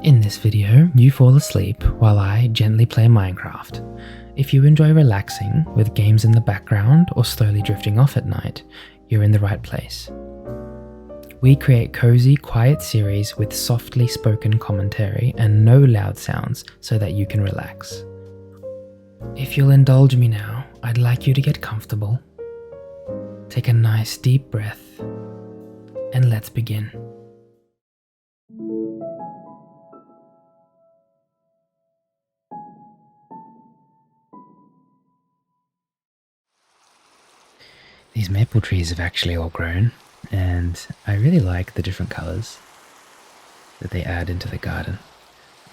In this video, you fall asleep while I gently play Minecraft. If you enjoy relaxing with games in the background or slowly drifting off at night, you're in the right place. We create cozy, quiet series with softly spoken commentary and no loud sounds so that you can relax. If you'll indulge me now, I'd like you to get comfortable. Take a nice deep breath, and let's begin. These maple trees have actually all grown, and I really like the different colours that they add into the garden.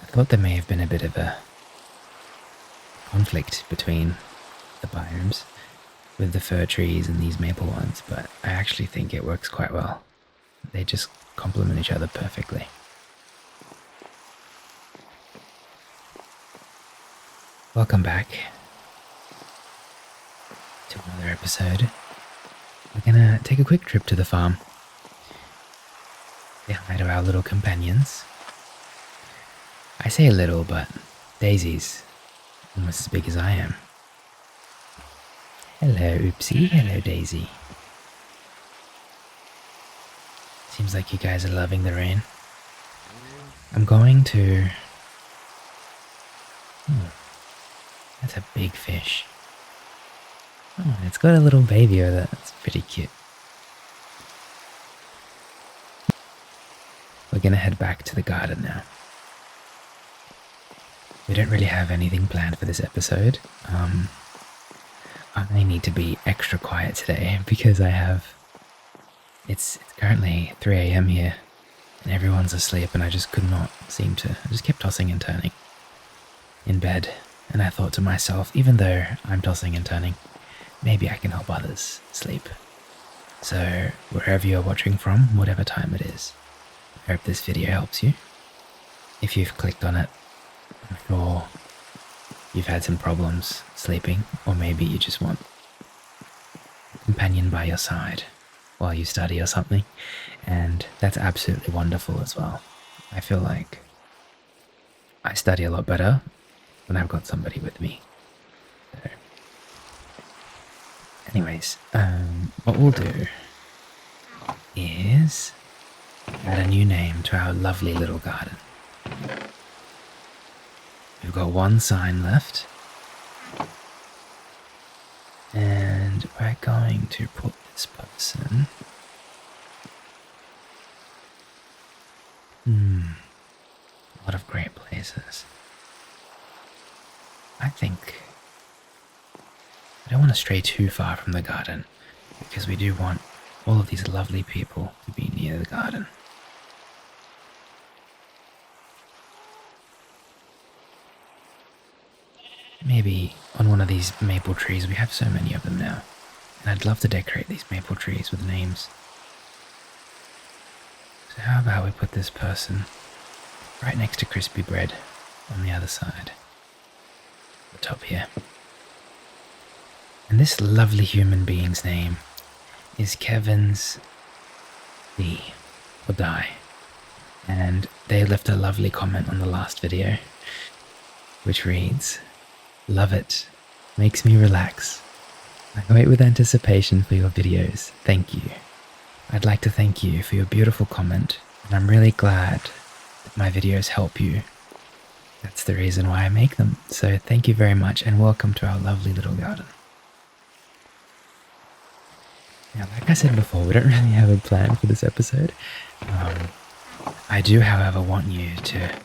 I thought there may have been a bit of a conflict between the biomes with the fir trees and these maple ones, but I actually think it works quite well. They just complement each other perfectly. Welcome back to another episode. We're gonna take a quick trip to the farm. Say hi to our little companions. I say little, but Daisy's almost as big as I am. Hello, Oopsie. Hello, Daisy. Seems like you guys are loving the rain. I'm going to... that's a big fish. Oh, it's got a little baby over there. That's pretty cute. We're gonna head back to the garden now. We don't really have anything planned for this episode. I need to be extra quiet today because it's currently 3 a.m. here and everyone's asleep, and I just could not seem to, I just kept tossing and turning in bed, and I thought to myself, even though I'm tossing and turning, maybe I can help others sleep. So wherever you're watching from, whatever time it is, I hope this video helps you. If you've clicked on it, I'm sure you've had some problems sleeping, or maybe you just want a companion by your side while you study or something, and that's absolutely wonderful as well. I feel like I study a lot better when I've got somebody with me. So, anyways, what we'll do is add a new name to our lovely little garden. We've got one sign left, and we're going to put this person a lot of great places. I think I don't want to stray too far from the garden, because we do want all of these lovely people to be near the garden. Maybe on one of these maple trees. We have so many of them now, and I'd love to decorate these maple trees with names. So how about we put this person right next to crispy bread on the other side, the top here. And this lovely human being's name is KevensDi, or Di, and they left a lovely comment on the last video, which reads, "Love it, makes me relax. I wait with anticipation for your videos. Thank you." I'd like to thank you for your beautiful comment, and I'm really glad that my videos help you. That's the reason why I make them. So thank you very much, and welcome to our lovely little garden. Now, like I said before, we don't really have a plan for this episode. I do, however, want you to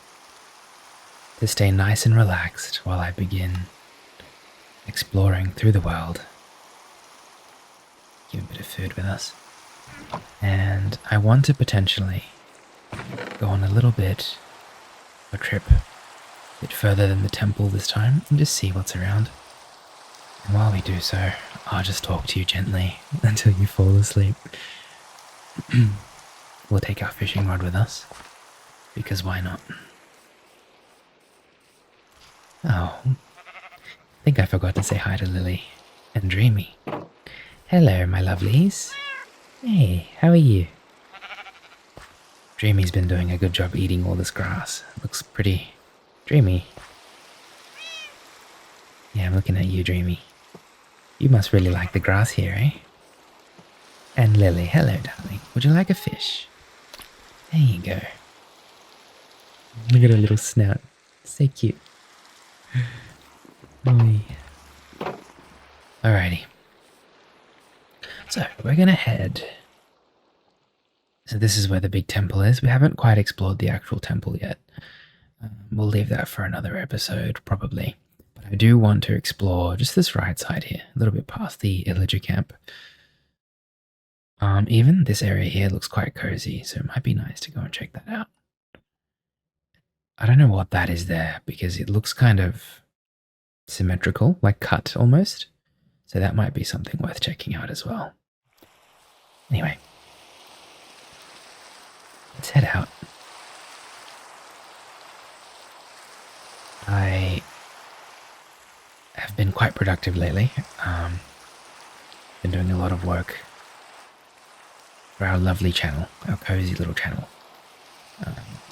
stay nice and relaxed while I begin exploring through the world. Give a bit of food with us. And I want to potentially go on a little bit of a trip, a bit further than the temple this time, and just see what's around. And while we do so, I'll just talk to you gently until you fall asleep. We'll take our fishing rod with us, because why not? Oh, I think I forgot to say hi to Lily and Dreamy. Hello, my lovelies. Hey, how are you? Dreamy's been doing a good job eating all this grass. It looks pretty dreamy. Yeah, I'm looking at you, Dreamy. You must really like the grass here, eh? And Lily, hello, darling. Would you like a fish? There you go. Look at her little snout. So cute. Oy. Alrighty. So, we're gonna head. So this is where the big temple is. We haven't quite explored the actual temple yet. We'll leave that for another episode, probably. But I do want to explore just this right side here, a little bit past the Illager camp. Even this area here looks quite cozy, so it might be nice to go and check that out. I don't know what that is there, because it looks kind of symmetrical, like cut almost. So that might be something worth checking out as well. Anyway, let's head out. I have been quite productive lately. Been doing a lot of work for our lovely channel, our cozy little channel.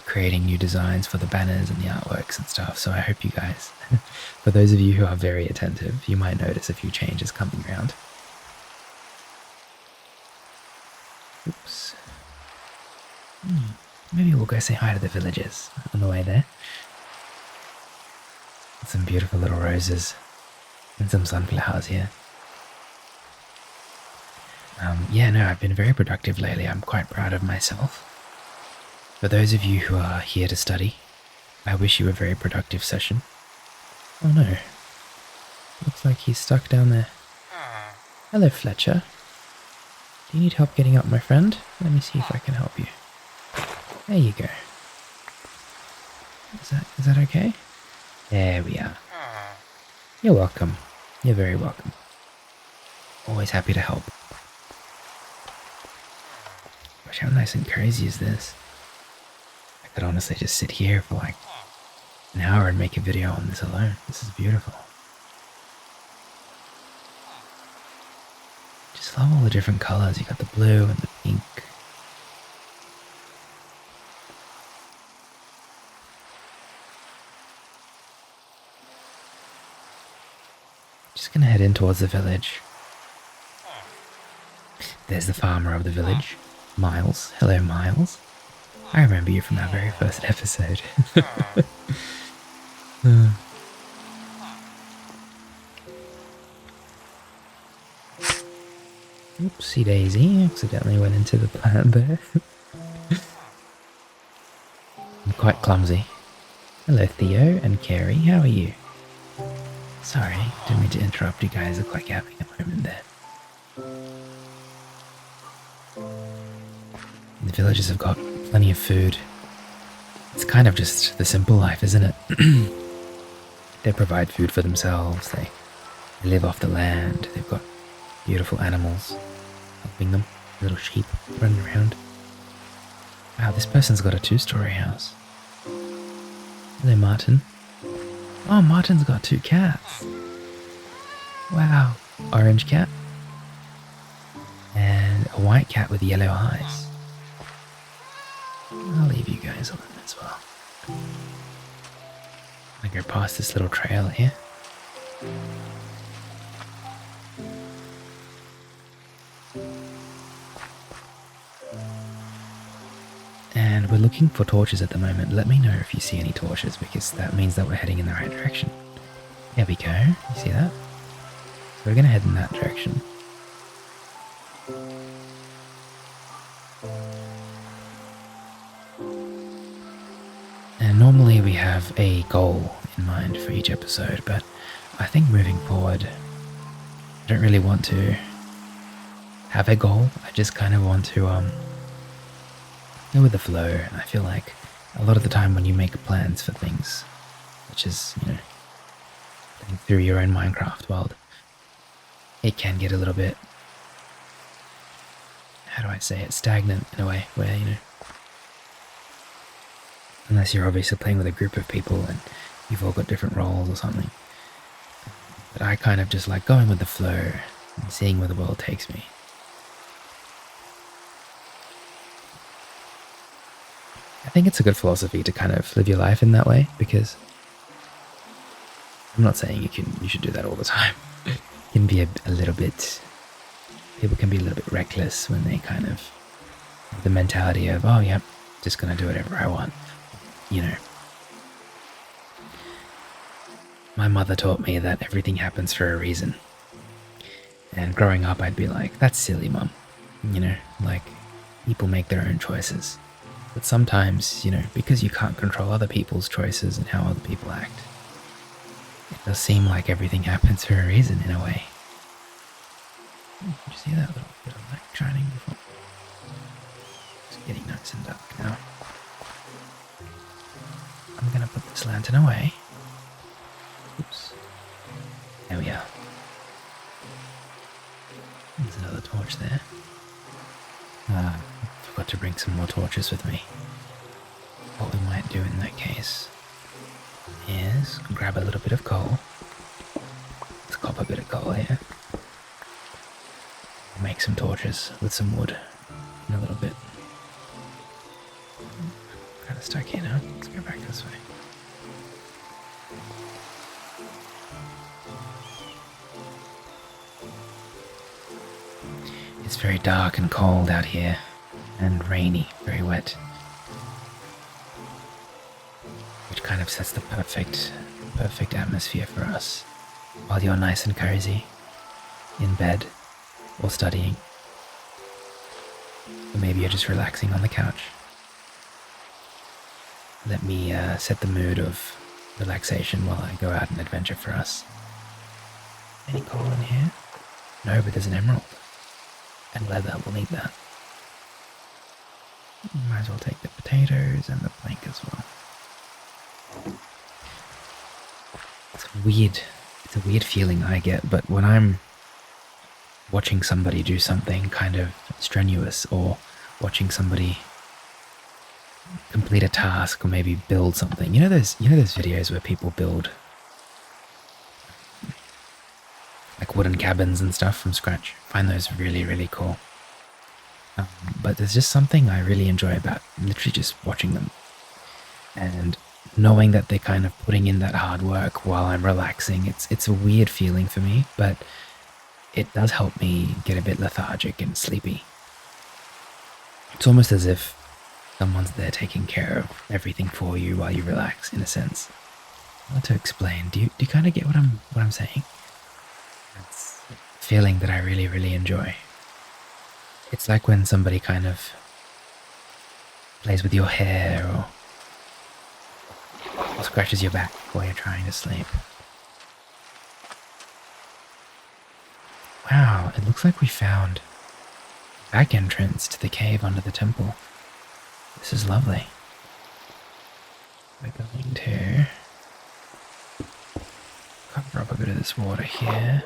Creating new designs for the banners and the artworks and stuff. So I hope you guys, for those of you who are very attentive, you might notice a few changes coming around. Oops. Maybe we'll go say hi to the villagers on the way there. Some beautiful little roses and some sunflowers here. Yeah, no, I've been very productive lately. I'm quite proud of myself. For those of you who are here to study, I wish you a very productive session. Oh no. Looks like he's stuck down there. Hello, Fletcher. Do you need help getting up, my friend? Let me see if I can help you. There you go. Is that okay? There we are. You're welcome. You're very welcome. Always happy to help. Gosh, how nice and cozy is this? I could honestly just sit here for like an hour and make a video on this alone. This is beautiful. Just love all the different colors. You got the blue and the pink. Just gonna head in towards the village. There's the farmer of the village, Miles. Hello, Miles. I remember you from our very first episode. Oopsie daisy, accidentally went into the plant there. I'm quite clumsy. Hello, Theo and Carrie, how are you? Sorry, didn't mean to interrupt you guys. Look like you're having a moment there. The villagers have got plenty of food. It's kind of just the simple life, isn't it? They provide food for themselves, they live off the land, they've got beautiful animals helping them, little sheep running around. Wow, this person's got a 2-story house. Hello, Martin. Oh, Martin's got 2 cats. Wow, orange cat and a white cat with yellow eyes. I'll leave you guys alone as well. I go past this little trail here. And we're looking for torches at the moment. Let me know if you see any torches, because that means that we're heading in the right direction. There we go. You see that? So we're going to head in that direction. And normally we have a goal in mind for each episode, but I think moving forward, I don't really want to have a goal. I just kind of want to go with the flow. And I feel like a lot of the time when you make plans for things, which is, you know, going through your own Minecraft world, it can get a little bit, how do I say it, stagnant in a way, where, you know, unless you're obviously playing with a group of people and you've all got different roles or something. But I kind of just like going with the flow and seeing where the world takes me. I think it's a good philosophy to kind of live your life in that way, because I'm not saying you should do that all the time. It can be a little bit, people can be a little bit reckless when they kind of have the mentality of, oh yeah, just gonna do whatever I want. You know, my mother taught me that everything happens for a reason. And growing up, I'd be like, that's silly, mum. You know, like, people make their own choices. But sometimes, you know, because you can't control other people's choices and how other people act, it does seem like everything happens for a reason in a way. Did you see that little bit of light shining before? It's getting nice and dark now. I'm gonna put this lantern away. Oops. There we are. There's another torch there. Forgot to bring some more torches with me. What we might do in that case is grab a little bit of coal. Let's cop a bit of coal here. Make some torches with some wood in a little bit. Kind of stuck here now. Let's go back this way. It's very dark and cold out here, and rainy, very wet, which kind of sets the perfect atmosphere for us while you're nice and cozy in bed or studying, or maybe you're just relaxing on the couch. Let me set the mood of relaxation while I go out and adventure for us. Any coal in here? No, but there's an emerald. And leather, we'll need that. Might as well take the potatoes and the plank as well. It's a weird feeling I get, but when I'm watching somebody do something kind of strenuous, or watching somebody complete a task, or maybe build something. You know those videos where people build like wooden cabins and stuff from scratch? I find those really, really cool. But there's just something I really enjoy about literally just watching them, and knowing that they're kind of putting in that hard work while I'm relaxing. It's a weird feeling for me, but it does help me get a bit lethargic and sleepy. It's almost as if someone's there taking care of everything for you while you relax, in a sense. I want to explain. Do you kind of get what I'm saying? It's a feeling that I really, really enjoy. It's like when somebody kind of plays with your hair, or scratches your back while you're trying to sleep. Wow, it looks like we found a back entrance to the cave under the temple. This is lovely. We're going to cover up a bit of this water here.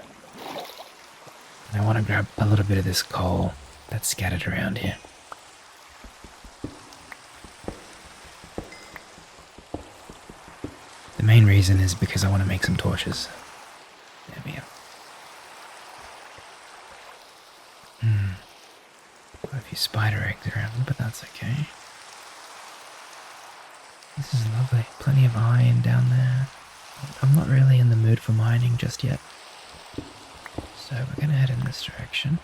And I want to grab a little bit of this coal that's scattered around here. The main reason is because I want to make some torches. There we are. Got a few spider eggs around, but that's okay. This is lovely. Plenty of iron down there. I'm not really in the mood for mining just yet. So we're going to head in this direction.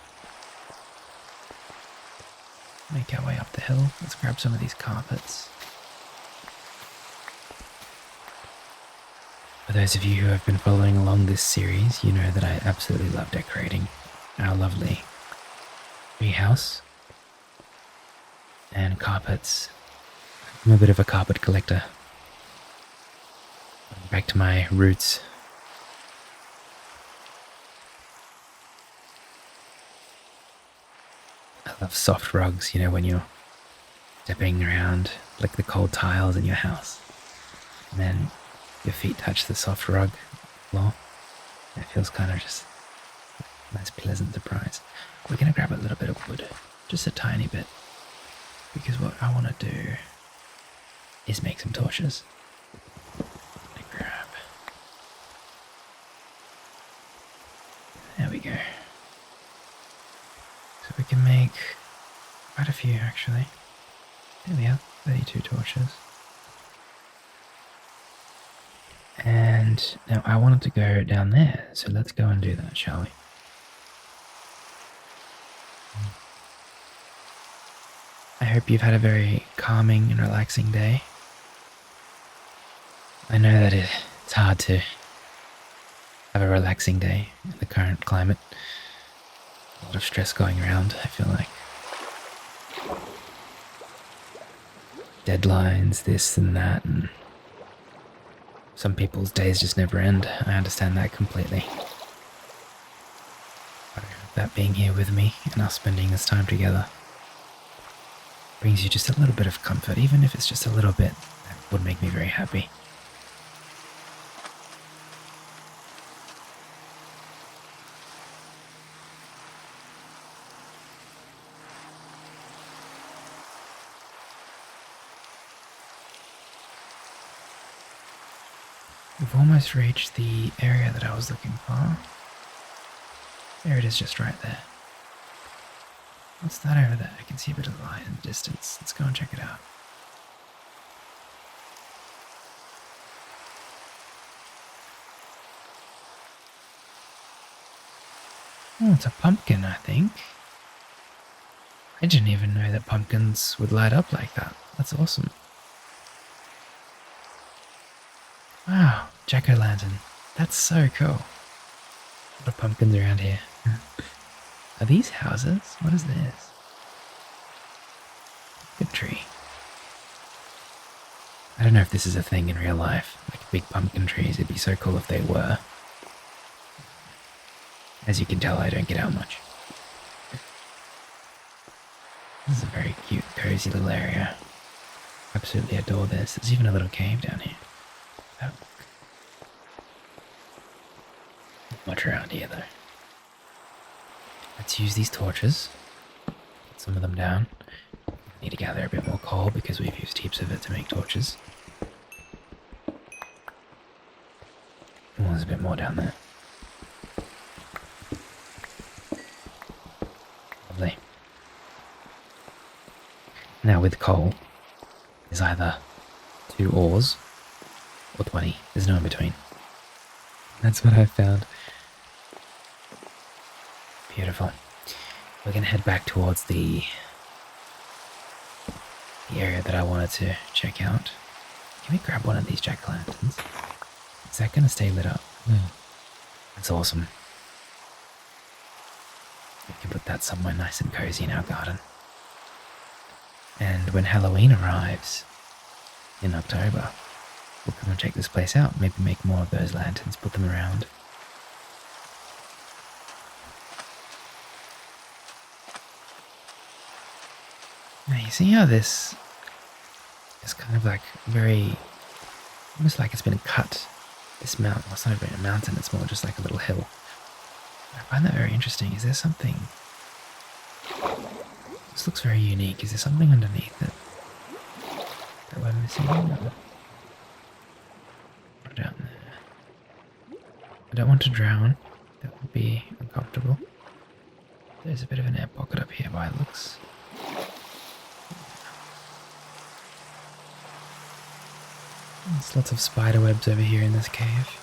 Make our way up the hill. Let's grab some of these carpets. For those of you who have been following along this series, you know that I absolutely love decorating our lovely treehouse and carpets. I'm a bit of a carpet collector. Back to my roots. I love soft rugs, you know, when you're stepping around like the cold tiles in your house, and then your feet touch the soft rug floor. It feels kind of just a nice pleasant surprise. We're going to grab a little bit of wood, just a tiny bit, because what I want to do is make some torches. There we go. So we can make quite a few, actually. There we are. 32 torches. And now I wanted to go down there, so let's go and do that, shall we? I hope you've had a very calming and relaxing day. I know that it's hard to have a relaxing day in the current climate. A lot of stress going around, I feel like. Deadlines, this and that, and some people's days just never end. I understand that completely. But I hope that being here with me and us spending this time together brings you just a little bit of comfort, even if it's just a little bit. That would make me very happy. We've almost reached the area that I was looking for. There it is, just right there. What's that over there? I can see a bit of light in the distance. Let's go and check it out. Oh, it's a pumpkin, I think. I didn't even know that pumpkins would light up like that. That's awesome. Wow, jack-o'-lantern. That's so cool. A lot of pumpkins around here. Are these houses? What is this? Pumpkin tree. I don't know if this is a thing in real life, like big pumpkin trees. It'd be so cool if they were. As you can tell, I don't get out much. This is a very cute, cozy little area. Absolutely adore this. There's even a little cave down here. Oh. Not much around here, though. Let's use these torches. Put some of them down. Need to gather a bit more coal because we've used heaps of it to make torches. Oh, there's a bit more down there. Lovely. Now with coal, there's either 2 ores or 20. There's no in between. That's what I've found. Beautiful. We're going to head back towards the area that I wanted to check out. Can we grab one of these jack-o'-lanterns? Is that going to stay lit up? That's awesome. We can put that somewhere nice and cozy in our garden. And when Halloween arrives in October, we'll come and check this place out. Maybe make more of those lanterns, put them around. Now you see how this is kind of like very, almost like it's been cut. This mountain, well, it's not even a mountain, it's more just like a little hill. I find that very interesting. Is there something? This looks very unique. Is there something underneath it that we're missing? No. Down there. I don't want to drown. That would be uncomfortable. There's a bit of an air pocket up here by it looks. There's lots of spider webs over here in this cave.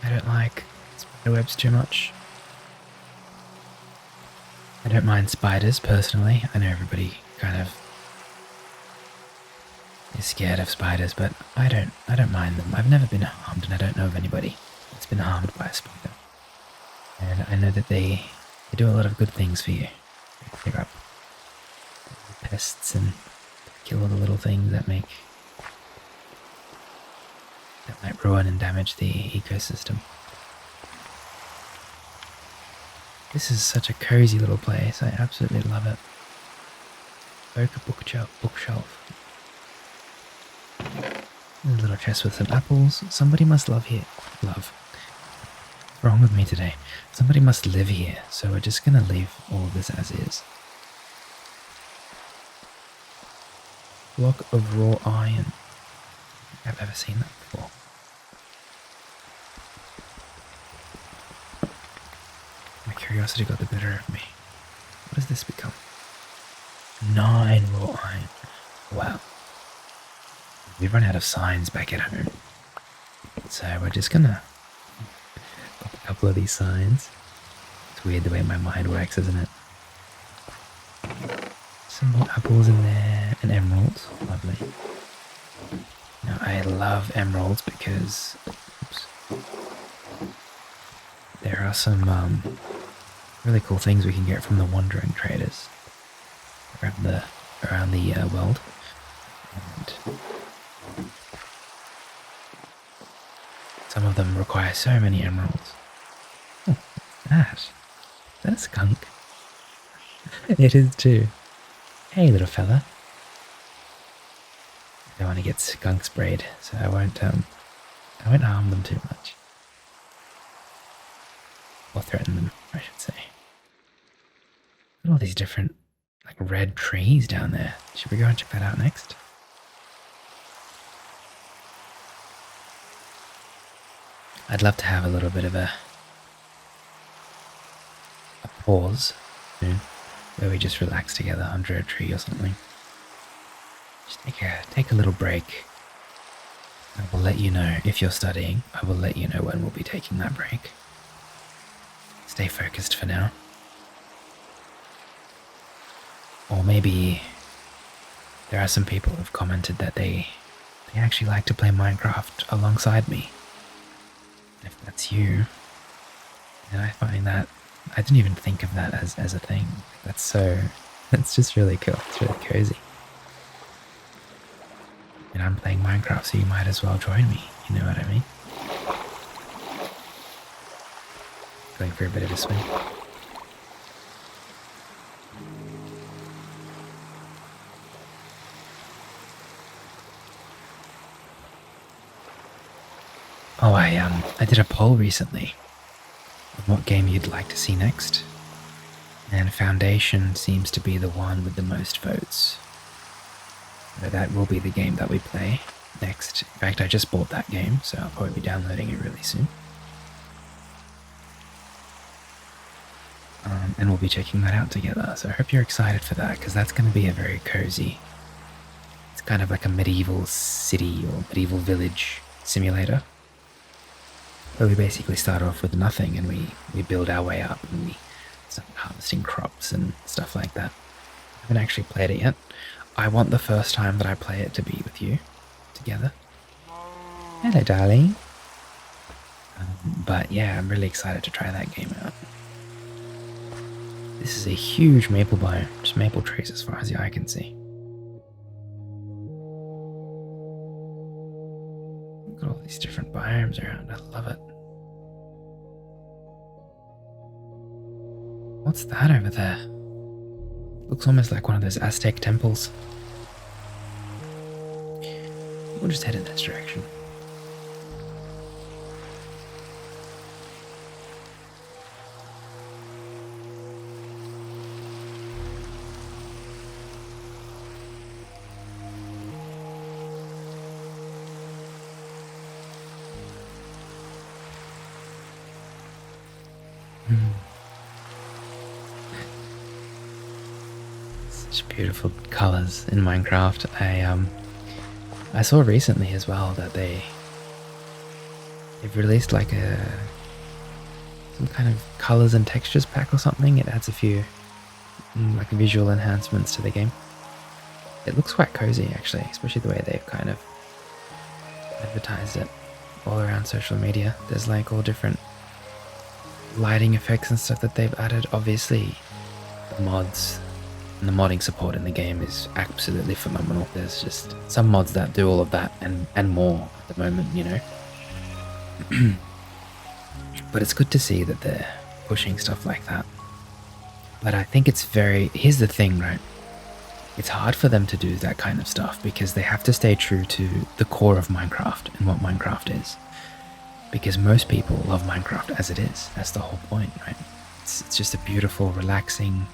I don't like spider webs too much. I don't mind spiders personally. I know everybody kind of is scared of spiders, but I don't mind them. I've never been harmed, and I don't know of anybody that's been harmed by a spider. And I know that they do a lot of good things for you. They clear up pests and kill all the little things that might ruin and damage the ecosystem. This is such a cozy little place. I absolutely love it. Oak bookshelf. There's a little chest with some apples. Somebody must love here. Love. What's wrong with me today? Somebody must live here, so we're just gonna leave all of this as is. Block of raw iron. I don't think I've ever seen that before. My curiosity got the better of me. What does this become? 9 raw iron. Wow. We've run out of signs back at home. So we're just gonna pop a couple of these signs. It's weird the way my mind works, isn't it? Some more apples in there and emeralds. Lovely. Now I love emeralds because there are some really cool things we can get from the wandering traders around the world. And some of them require so many emeralds. Oh, what's that? Is that a skunk? It is too. Hey, little fella. I don't want to get skunk sprayed, so I won't harm them too much. Or threaten them, I should say. Look at all these different, like, red trees down there. Should we go and check that out next? I'd love to have a little bit of a pause soon, where we just relax together under a tree or something. Just take a little break. I will let you know if you're studying. I will let you know when we'll be taking that break. Stay focused for now. Or maybe there are some people who've commented that they actually like to play Minecraft alongside me. If that's you, then I find that I didn't even think of that as a thing. That's just really cool. It's really cozy. And I'm playing Minecraft, so you might as well join me. You know what I mean? Going for a bit of a swim. Oh, I did a poll recently of what game you'd like to see next, and Foundation seems to be the one with the most votes. So that will be the game that we play next. In fact, I just bought that game, so I'll probably be downloading it really soon. And we'll be checking that out together, so I hope you're excited for that, because that's going to be a very cozy, it's kind of like a medieval city or medieval village simulator, where we basically start off with nothing and we build our way up and we start harvesting crops and stuff like that. I haven't actually played it yet. I want the first time that I play it to be with you together. Hello, darling. But yeah, I'm really excited to try that game out. This is a huge maple biome, just maple trees as far as the eye can see. Look at all these different biomes around, I love it. What's that over there? Looks almost like one of those Aztec temples. We'll just head in this direction. Such beautiful colors in Minecraft. I saw recently as well that they've released like some kind of colors and textures pack or something. It adds a few like visual enhancements to the game. It looks quite cozy actually, especially the way they've kind of advertised it all around social media. There's like all different lighting effects and stuff that they've added. Obviously the mods and the modding support in the game is absolutely phenomenal. There's just some mods that do all of that and more at the moment, you know. But it's good to see that they're pushing stuff like that. But I think here's the thing, right? It's hard for them to do that kind of stuff because they have to stay true to the core of Minecraft and what Minecraft is. Because most people love Minecraft as it is. That's the whole point, right? It's just a beautiful, relaxing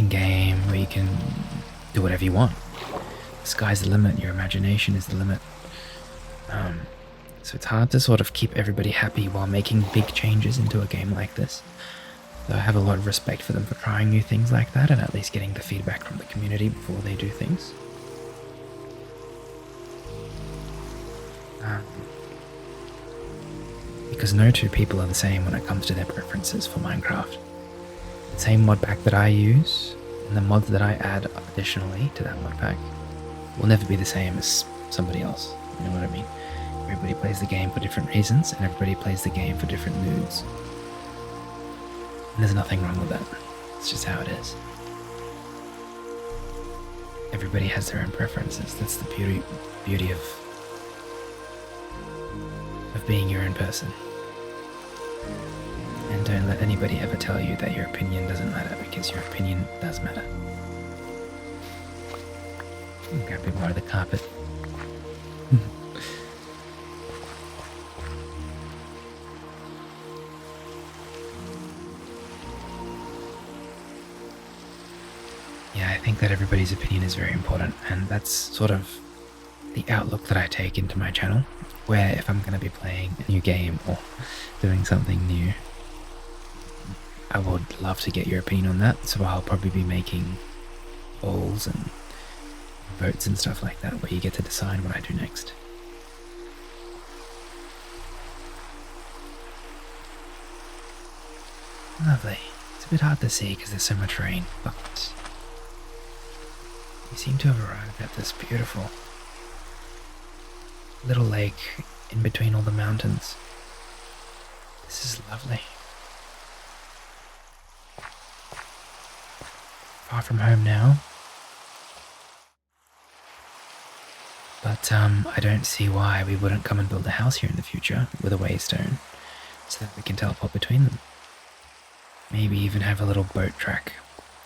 game where you can do whatever you want. The sky's the limit, your imagination is the limit. So it's hard to sort of keep everybody happy while making big changes into a game like this. So I have a lot of respect for them for trying new things like that and at least getting the feedback from the community before they do things. Because no two people are the same when it comes to their preferences for Minecraft. The same mod pack that I use and the mods that I add additionally to that mod pack will never be the same as somebody else. You know what I mean? Everybody plays the game for different reasons and everybody plays the game for different moods. And there's nothing wrong with that. It's just how it is. Everybody has their own preferences. That's the beauty of being your own person. And don't let anybody ever tell you that your opinion doesn't matter, because your opinion does matter. Grab a bit more of the carpet. Yeah, I think that everybody's opinion is very important, and that's sort of the outlook that I take into my channel, where if I'm going to be playing a new game or doing something new, I would love to get your opinion on that, so I'll probably be making polls and votes and stuff like that, where you get to decide what I do next. Lovely. It's a bit hard to see because there's so much rain, but we seem to have arrived at this beautiful little lake in between all the mountains. This is lovely. Far from home now, but I don't see why we wouldn't come and build a house here in the future with a waystone so that we can teleport between them. Maybe even have a little boat track,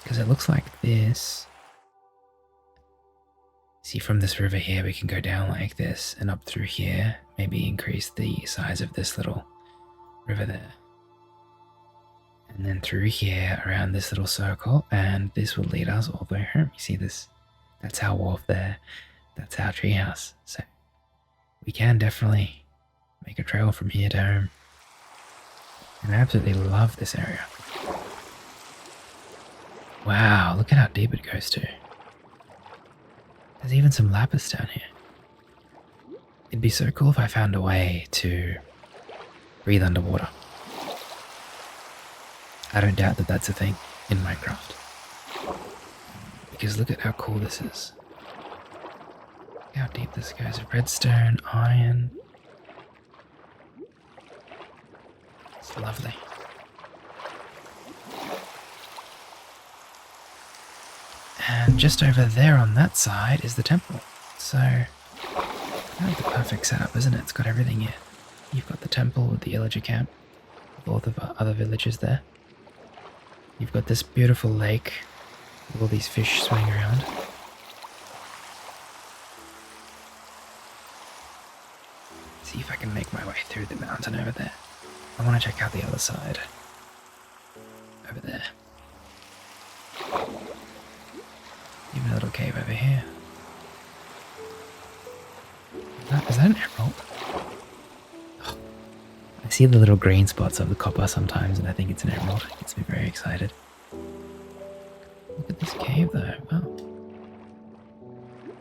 because it looks like this. See, from this river here we can go down like this and up through here, maybe increase the size of this little river there. And then through here around this little circle, and this will lead us all the way home. You see this? That's our wharf there. That's our treehouse. So we can definitely make a trail from here to home. And I absolutely love this area. Wow, look at how deep it goes to. There's even some lapis down here. It'd be so cool if I found a way to breathe underwater. I don't doubt that that's a thing in Minecraft. Because look at how cool this is. Look how deep this goes. Redstone, iron. It's lovely. And just over there on that side is the temple. So, kind of the perfect setup, isn't it? It's got everything here. You've got the temple with the villager camp, with all the other villagers there. You've got this beautiful lake with all these fish swimming around. See if I can make my way through the mountain over there. I want to check out the other side. Over there. Even a little cave over here. Is that an emerald? Oh, I see the little green spots of the copper sometimes and I think it's an emerald. It gets me very excited. Look at this cave though. Wow.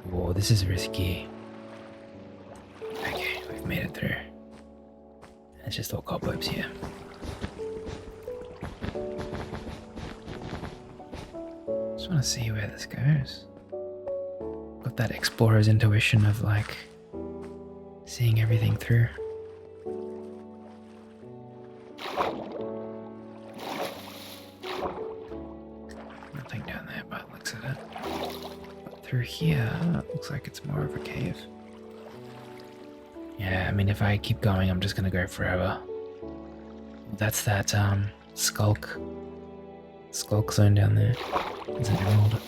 Whoa, this is risky. Okay, we've made it through. It's just all cobwebs here. Just want to see where this goes. Got that explorer's intuition of like seeing everything through. Nothing down there by the looks of it. But through here, it looks like it's more of a cave. Yeah, I mean, if I keep going, I'm just gonna go forever. That's that skulk zone down there. There's an emerald.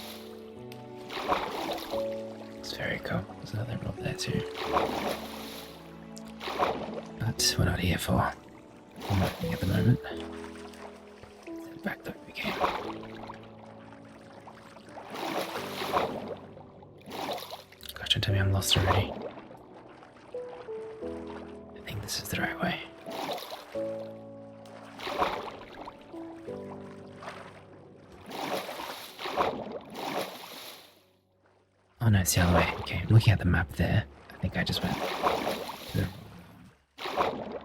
It's very cool. There's another emerald there too. But we're not here for mining at the moment. In fact, that we came. Gosh, don't tell me I'm lost already. I think this is the right way. no, it's the other way. Okay, I'm looking at the map there. I think I just went to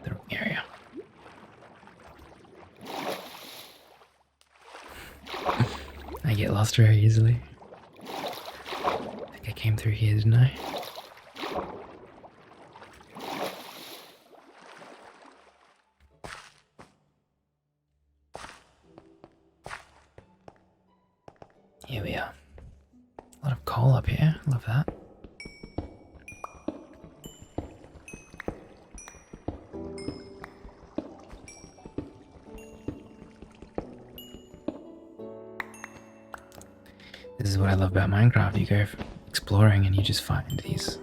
the wrong area. I get lost very easily. I think I came through here, didn't I? Here we are. A lot of coal up here. Love that. This is what I love about Minecraft. You go exploring and you just find these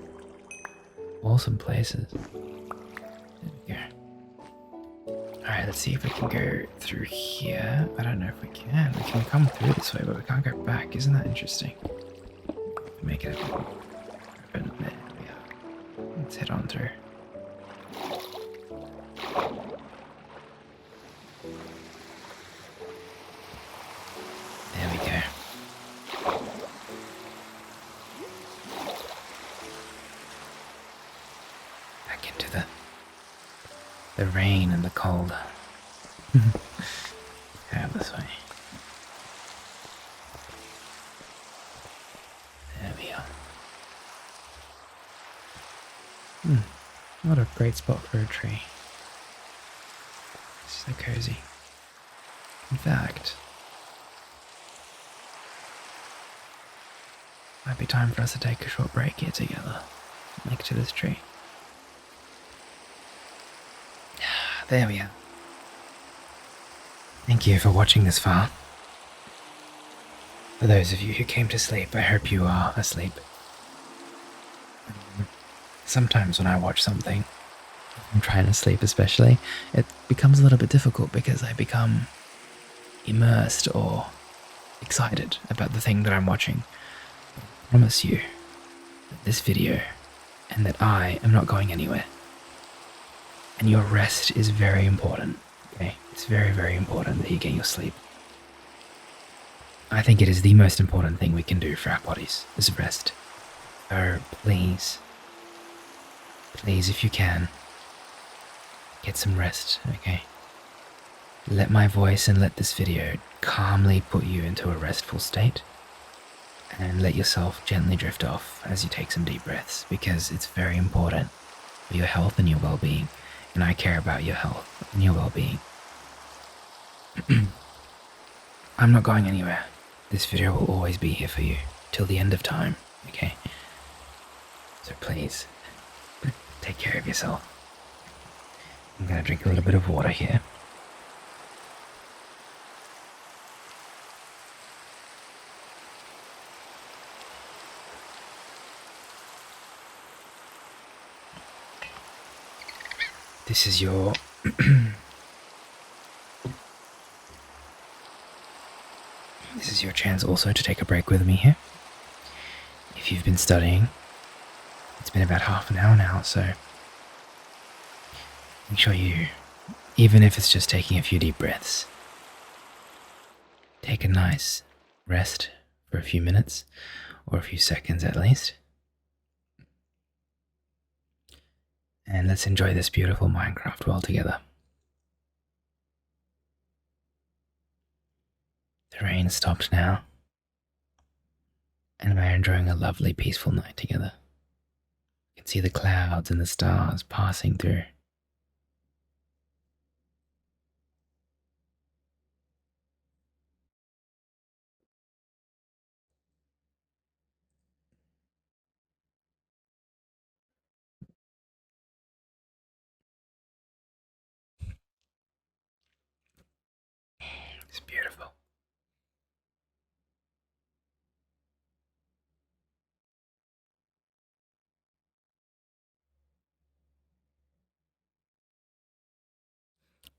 awesome places. There we go. Alright, let's see if we can go through here. I don't know if we can. We can come through this way, but we can't go back. Isn't that interesting? Make it open. There we are. Let's head on through. There we go. Back into the rain and the cold. Out this way. There we are. What a great spot for a tree. It's so cozy. In fact, might be time for us to take a short break here together, next to this tree. There we are. Thank you for watching this far. For those of you who came to sleep, I hope you are asleep. Sometimes when I watch something, I'm trying to sleep especially, it becomes a little bit difficult because I become immersed or excited about the thing that I'm watching. I promise you that this video and that I am not going anywhere. And your rest is very important, okay? It's very, very important that you get your sleep. I think it is the most important thing we can do for our bodies, is rest. So please, if you can, get some rest, okay? Let my voice and let this video calmly put you into a restful state. And let yourself gently drift off as you take some deep breaths, because it's very important for your health and your well-being. And I care about your health and your well-being. I'm not going anywhere. This video will always be here for you till the end of time, okay? So please, take care of yourself. I'm gonna drink a little bit of water here. This is your this is your chance also to take a break with me here. If you've been studying, it's been about half an hour now, so make sure you, even if it's just taking a few deep breaths, take a nice rest for a few minutes or a few seconds at least. And let's enjoy this beautiful Minecraft world together. The rain stopped now, and we're enjoying a lovely, peaceful night together. You can see the clouds and the stars passing through. It's beautiful.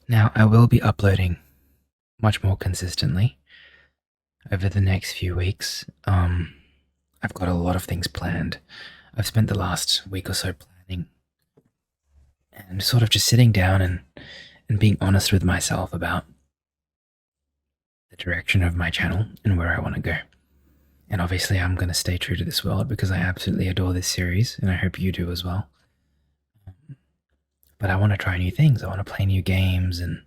Now, I will be uploading much more consistently over the next few weeks. I've got a lot of things planned. I've spent the last week or so planning and sort of just sitting down and being honest with myself about the direction of my channel and where I want to go. And obviously, I'm going to stay true to this world because I absolutely adore this series, and I hope you do as well. But I want to try new things. I want to play new games and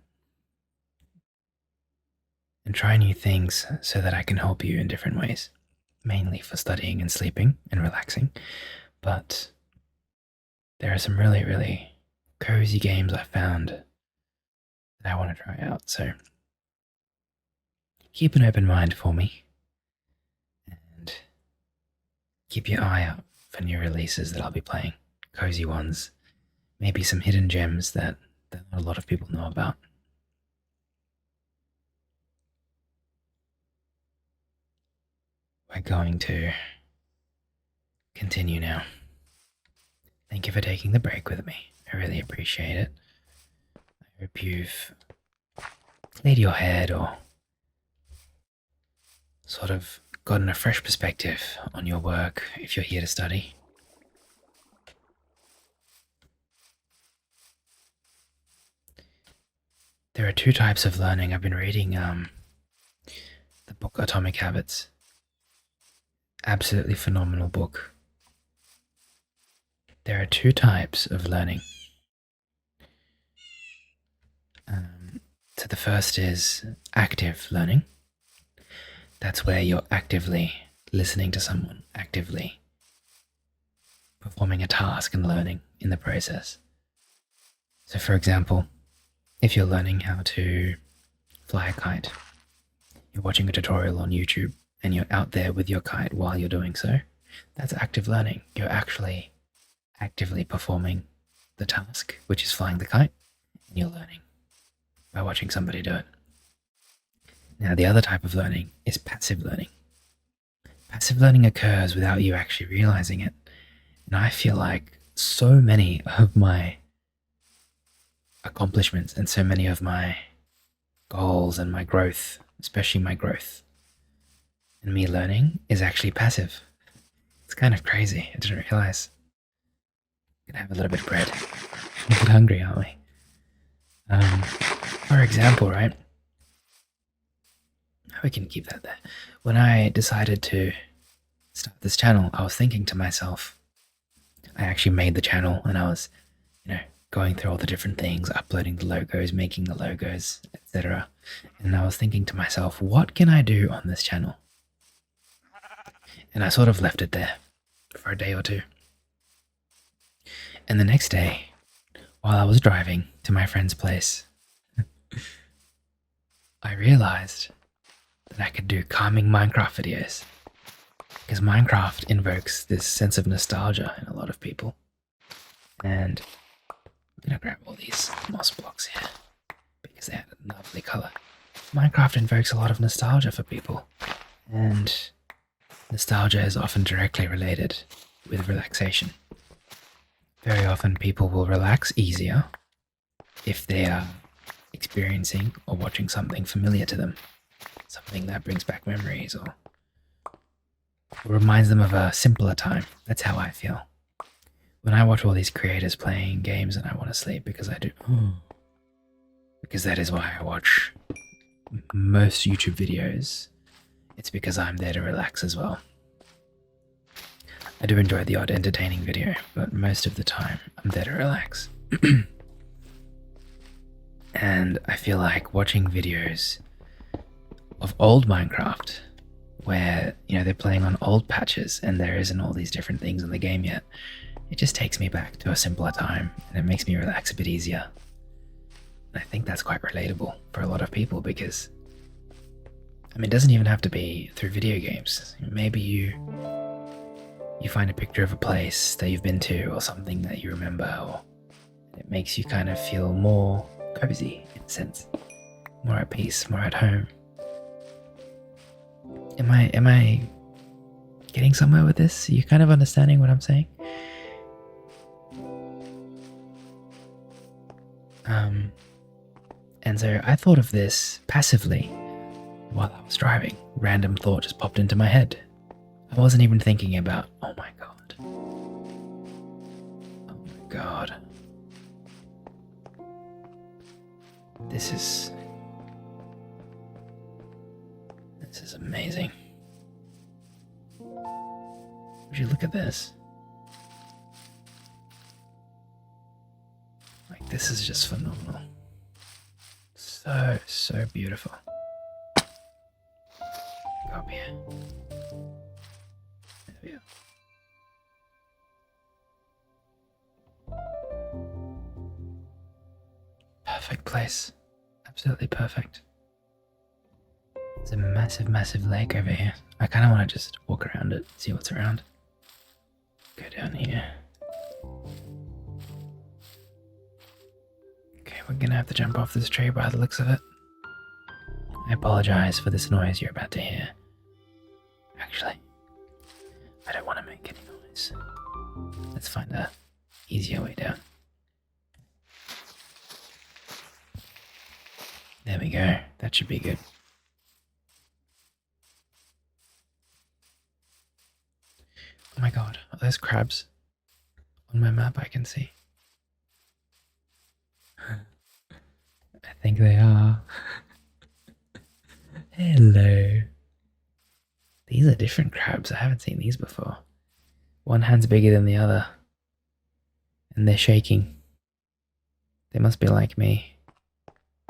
try new things so that I can help you in different ways, mainly for studying and sleeping and relaxing. But there are some really, really cozy games I found that I want to try out. So keep an open mind for me and keep your eye out for new releases that I'll be playing. Cozy ones, maybe some hidden gems that not a lot of people know about. We're going to continue now. Thank you for taking the break with me. I really appreciate it. I hope you've cleared your head or sort of gotten a fresh perspective on your work if you're here to study. There are two types of learning. I've been reading the book Atomic Habits. Absolutely phenomenal book. There are two types of learning. So the first is active learning. That's where you're actively listening to someone, actively performing a task and learning in the process. So for example, if you're learning how to fly a kite, you're watching a tutorial on YouTube and you're out there with your kite while you're doing so, that's active learning. You're actually actively performing the task, which is flying the kite, and you're learning by watching somebody do it. Now, the other type of learning is passive learning. Passive learning occurs without you actually realizing it. And I feel like so many of my accomplishments and so many of my goals and my growth, especially my growth and me learning, is actually passive. It's kind of crazy. I didn't realize. Gonna have a little bit of bread. We're a bit hungry, aren't we? For example, right? We can keep that there. When I decided to start this channel, I was thinking to myself, I actually made the channel and I was, going through all the different things, uploading the logos, making the logos, etc. And I was thinking to myself, what can I do on this channel? And I sort of left it there for a day or two. And the next day, while I was driving to my friend's place, I realized that I could do calming Minecraft videos. Because Minecraft invokes this sense of nostalgia in a lot of people. And I'm going to grab all these moss blocks here because they had a lovely color. Minecraft invokes a lot of nostalgia for people. And nostalgia is often directly related with relaxation. Very often people will relax easier if they are experiencing or watching something familiar to them. Something that brings back memories or reminds them of a simpler time. That's how I feel. When I watch all these creators playing games and I want to sleep, because I do. Because that is why I watch most YouTube videos. It's because I'm there to relax as well. I do enjoy the odd entertaining video, but most of the time I'm there to relax. And I feel like watching videos of old Minecraft where, they're playing on old patches and there isn't all these different things in the game yet, it just takes me back to a simpler time and it makes me relax a bit easier. And I think that's quite relatable for a lot of people because, it doesn't even have to be through video games. Maybe you find a picture of a place that you've been to or something that you remember, or it makes you kind of feel more cozy in a sense, more at peace, more at home. Am I getting somewhere with this? Are you kind of understanding what I'm saying? And so I thought of this passively while I was driving. Random thought just popped into my head. I wasn't even thinking about, oh my god. Oh my god. This is amazing. you look at this? Like, this is just phenomenal. So beautiful. Go up here. There we are. Perfect place. Absolutely perfect. There's a massive lake over here. I kind of want to just walk around it, see what's around. Go down here. Okay, we're gonna have to jump off this tree by the looks of it. I apologize for this noise you're about to hear. Actually, I don't want to make any noise. Let's find a easier way down. There we go. That should be good. Oh my god, are those crabs? On my map I can see. I think they are. Hello. These are different crabs. I haven't seen these before. One hand's bigger than the other. And they're shaking. They must be like me.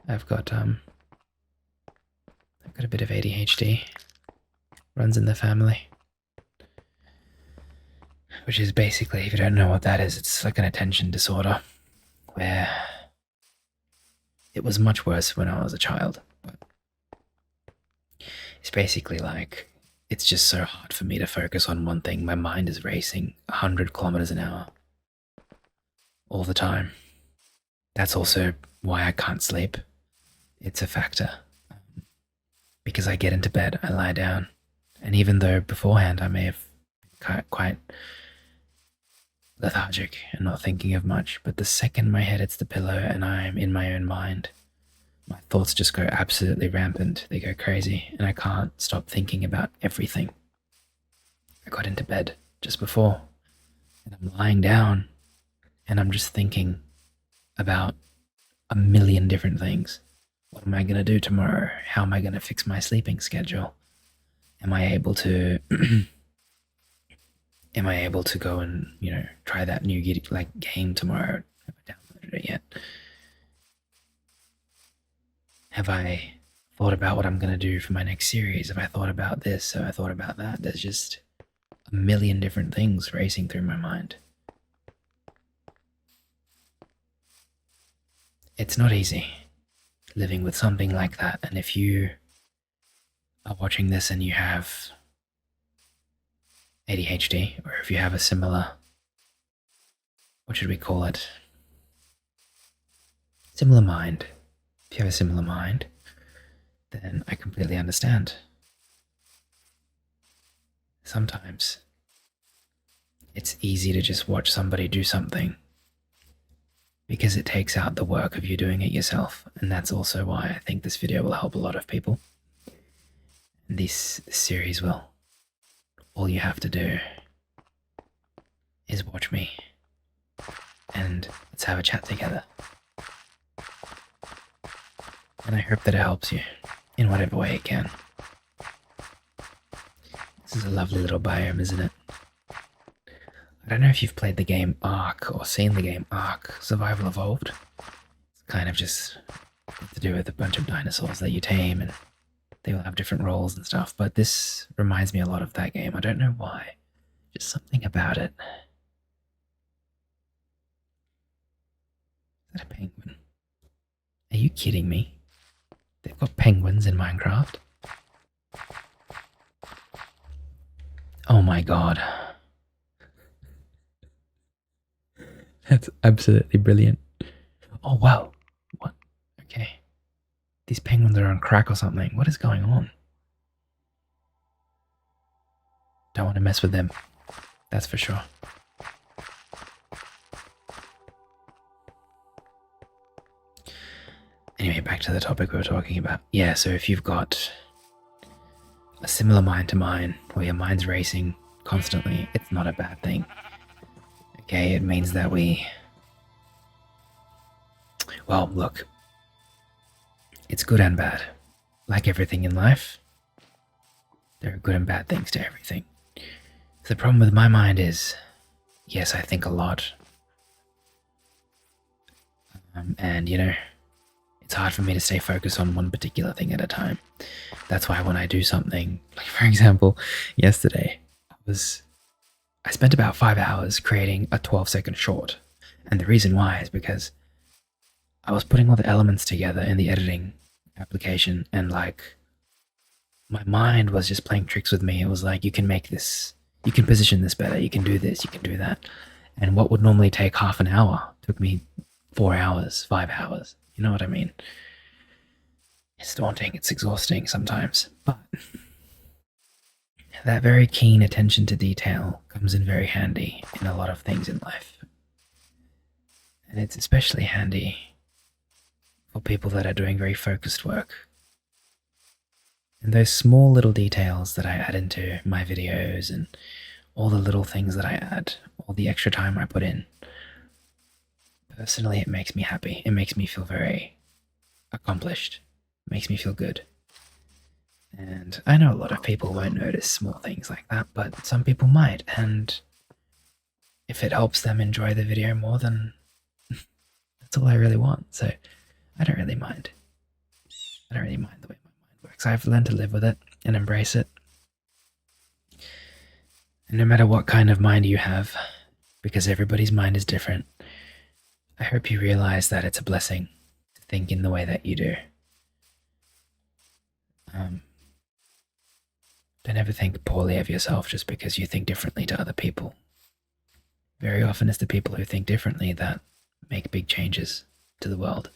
I've got a bit of ADHD. Runs in the family. Which is basically, if you don't know what that is, it's like an attention disorder. Where it was much worse when I was a child. But it's basically like, it's just so hard for me to focus on one thing. My mind is racing 100 kilometers an hour. All the time. That's also why I can't sleep. It's a factor. Because I get into bed, I lie down. And even though beforehand I may have quite lethargic and not thinking of much, but the second my head hits the pillow and I'm in my own mind, my thoughts just go absolutely rampant. They go crazy and I can't stop thinking about everything. I got into bed just before and I'm lying down and I'm just thinking about a million different things. What am I going to do tomorrow? How am I going to fix my sleeping schedule? Am I able to go and, try that new game tomorrow? Have I downloaded it yet? Have I thought about what I'm going to do for my next series? Have I thought about this? Have I thought about that? There's just a million different things racing through my mind. It's not easy living with something like that, and if you are watching this and you have ADHD, or if you have a similar, what should we call it? Similar mind. If you have a similar mind, then I completely understand. Sometimes it's easy to just watch somebody do something because it takes out the work of you doing it yourself, and that's also why I think this video will help a lot of people. And this series will. All you have to do is watch me and let's have a chat together. And I hope that it helps you in whatever way it can. This is a lovely little biome, isn't it? I don't know if you've played the game Ark or seen the game Ark Survival Evolved. It's kind of just to do with a bunch of dinosaurs that you tame and they all have different roles and stuff, but this reminds me a lot of that game. I don't know why. Just something about it. Is that a penguin? Are you kidding me? They've got penguins in Minecraft? Oh my god. That's absolutely brilliant. Oh wow. What? Okay. These penguins are on crack or something. What is going on? Don't want to mess with them. That's for sure. Anyway, back to the topic we were talking about. Yeah, so if you've got a similar mind to mine, where your mind's racing constantly, it's not a bad thing. Okay, it means that well, look, it's good and bad. Like everything in life, there are good and bad things to everything. The problem with my mind is, yes, I think a lot. And, it's hard for me to stay focused on one particular thing at a time. That's why when I do something, like for example, yesterday, I spent about 5 hours creating a 12-second short. And the reason why is because I was putting all the elements together in the editing application, and like my mind was just playing tricks with me. It was like, you can make this, you can position this better, you can do this, you can do that. And what would normally take half an hour took me 4 hours, 5 hours. You know what I mean? It's daunting, it's exhausting sometimes, but that very keen attention to detail comes in very handy in a lot of things in life. And it's especially handy for people that are doing very focused work. And those small little details that I add into my videos, and all the little things that I add, all the extra time I put in, personally, it makes me happy. It makes me feel very accomplished. It makes me feel good. And I know a lot of people won't notice small things like that, but some people might. And if it helps them enjoy the video more, then that's all I really want. So I don't really mind. I don't really mind the way my mind works. I've learned to live with it and embrace it. And no matter what kind of mind you have, because everybody's mind is different, I hope you realize that it's a blessing to think in the way that you do. Don't ever think poorly of yourself just because you think differently to other people. Very often it's the people who think differently that make big changes to the world.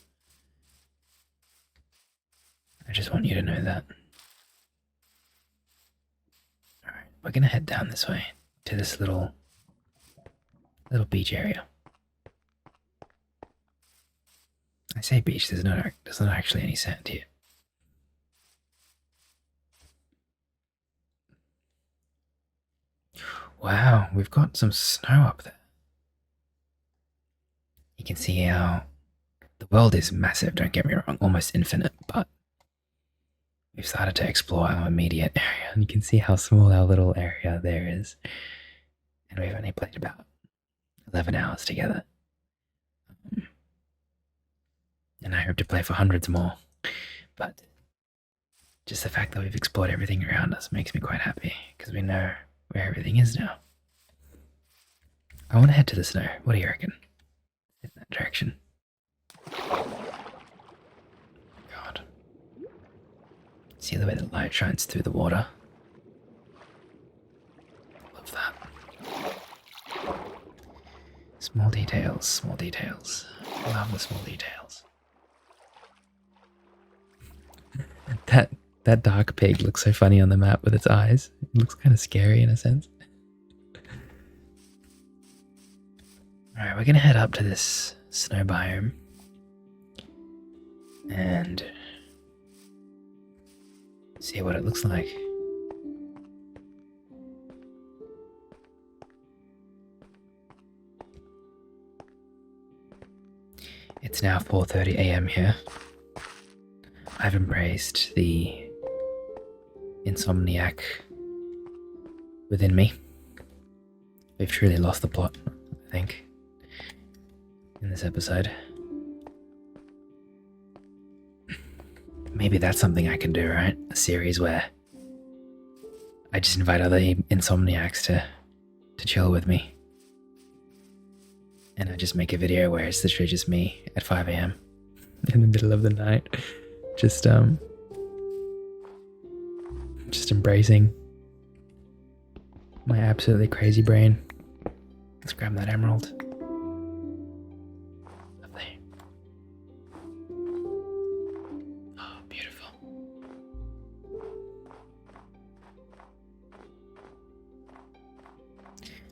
I just want you to know that. Alright, we're gonna head down this way to this little beach area. I say beach, there's not actually any sand here. Wow, we've got some snow up there. You can see how the world is massive, don't get me wrong, almost infinite, but we've started to explore our immediate area, and you can see how small our little area there is. And we've only played about 11 hours together. And I hope to play for hundreds more. But just the fact that we've explored everything around us makes me quite happy, because we know where everything is now. I want to head to the snow. What do you reckon? In that direction. God. See the way the light shines through the water? Love that. Small details, small details. I love the small details. That dark pig looks so funny on the map with its eyes. It looks kind of scary in a sense. Alright, we're gonna head up to this snow biome and see what it looks like. It's now 4:30 a.m. here. I've embraced the insomniac within me. We've truly lost the plot, I think, in this episode. Maybe that's something I can do, right? A series where I just invite other insomniacs to chill with me. And I just make a video where it's literally just me at 5 a.m. in the middle of the night. Just embracing my absolutely crazy brain. Let's grab that emerald. Lovely. Oh, beautiful.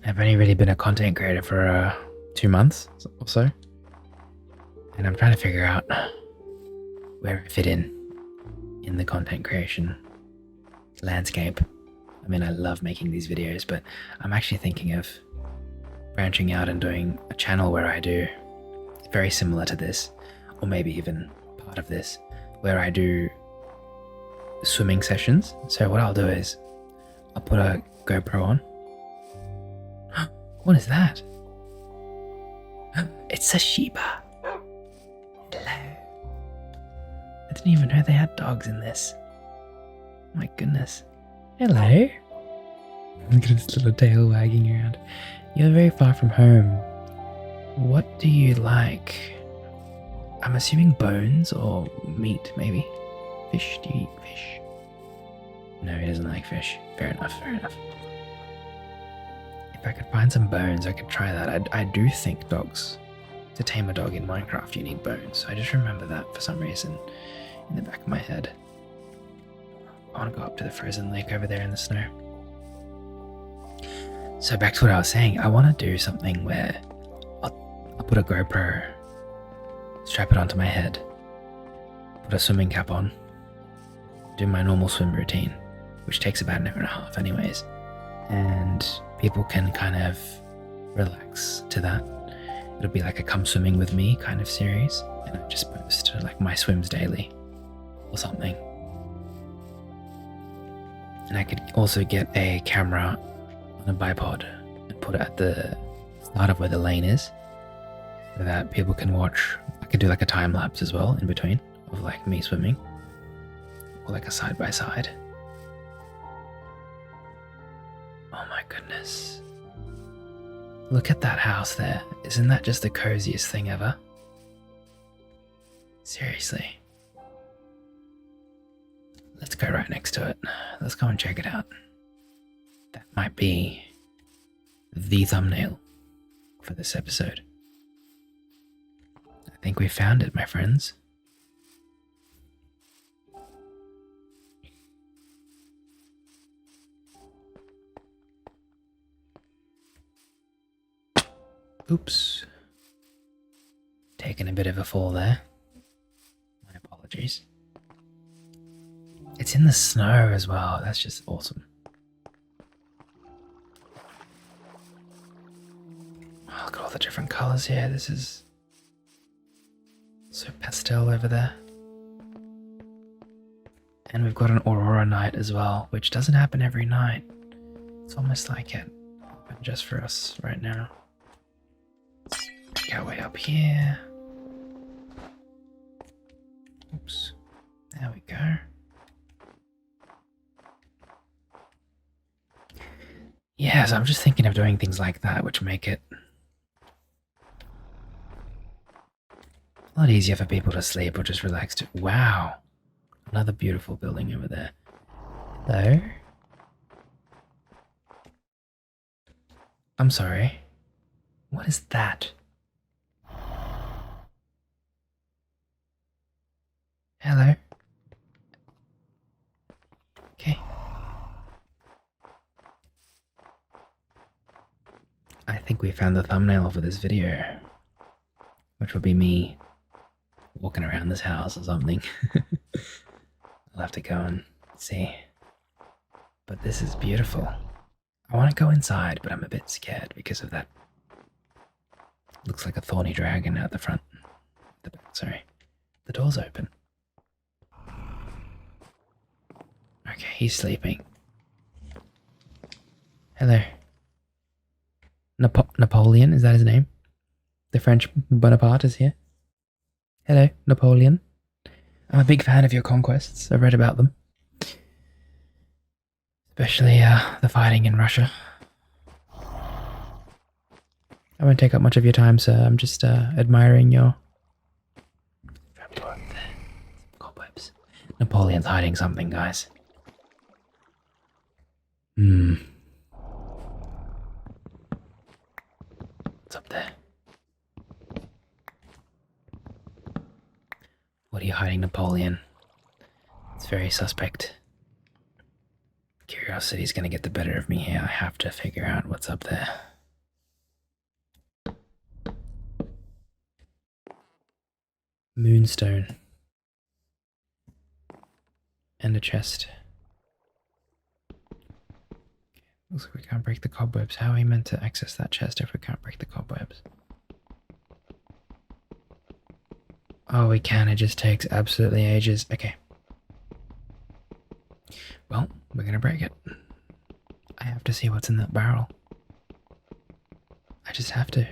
I've only really been a content creator for 2 months or so. And I'm trying to figure out where I fit in the content creation landscape. I mean, I love making these videos, but I'm actually thinking of branching out and doing a channel where I do very similar to this, or maybe even part of this, where I do swimming sessions. So what I'll do is I'll put a GoPro on What is that? It's a Sheba. Hello. I didn't even know they had dogs in this. My goodness. Hello. Look at his little tail wagging around. You're very far from home. What do you like? I'm assuming bones or meat, maybe. Fish? Do you eat fish? No, he doesn't like fish. Fair enough, fair enough. If I could find some bones, I could try that. I do think dogs, to tame a dog in Minecraft, you need bones. I just remember that for some reason in the back of my head. I want to go up to the frozen lake over there in the snow. So back to what I was saying, I want to do something where I'll put a GoPro, strap it onto my head, put a swimming cap on, do my normal swim routine, which takes about an hour and a half anyways, and people can kind of relax to that. It'll be like a come swimming with me kind of series, and I just post like my swims daily or something. And I could also get a camera on a bipod and put it at the start of where the lane is, so that people can watch. I could do like a time lapse as well in between of like me swimming, or like a side by side. Oh my goodness. Look at that house there. Isn't that just the coziest thing ever? Seriously. Let's go right next to it. Let's go and check it out. That might be the thumbnail for this episode. I think we found it, my friends. Oops. Taking a bit of a fall there. My apologies. It's in the snow as well. That's just awesome. Oh, look at all the different colours here. This is so pastel over there. And we've got an aurora night as well, which doesn't happen every night. It's almost like it happened just for us right now. Go way up here. Oops. There we go. Yeah, so I'm just thinking of doing things like that, which make it a lot easier for people to sleep or just relax to. Wow. Another beautiful building over there. Hello? I'm sorry. What is that? Hello? Okay. I think we found the thumbnail for this video, which will be me walking around this house or something. I'll have to go and see. But this is beautiful. I want to go inside, but I'm a bit scared because of that. Looks like a thorny dragon out the front. The back, sorry. The door's open. Okay, he's sleeping. Hello. Napoleon, is that his name? The French Bonaparte is here. Hello, Napoleon. I'm a big fan of your conquests. I've read about them. Especially the fighting in Russia. I won't take up much of your time, sir. I'm just admiring your... cobwebs. Napoleon's hiding something, guys. What's up there? What are you hiding, Napoleon? It's very suspect. Curiosity's gonna get the better of me here. I have to figure out what's up there. Moonstone. And a chest. Looks like we can't break the cobwebs. How are we meant to access that chest if we can't break the cobwebs? Oh, we can. It just takes absolutely ages. Okay. Well, we're gonna break it. I have to see what's in that barrel. I just have to.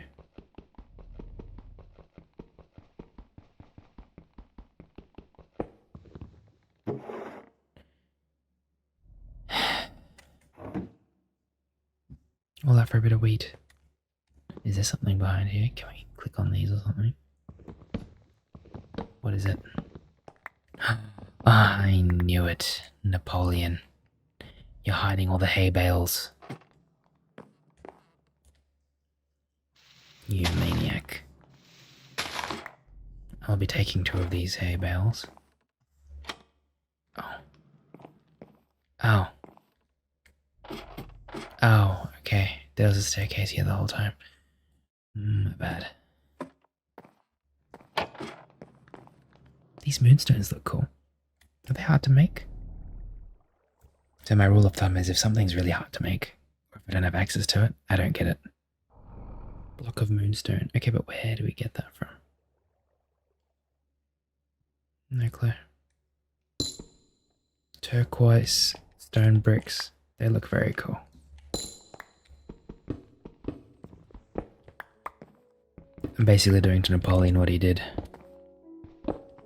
All that for a bit of wheat. Is there something behind here? Can we click on these or something? What is it? I knew it. Napoleon. You're hiding all the hay bales. You maniac. I'll be taking 2 of these hay bales. Oh. Oh. Oh, okay. There was a staircase here the whole time. My bad. These moonstones look cool. Are they hard to make? So my rule of thumb is if something's really hard to make, or if I don't have access to it, I don't get it. Block of moonstone. Okay, but where do we get that from? No clue. Turquoise stone bricks. They look very cool. I'm basically doing to Napoleon what he did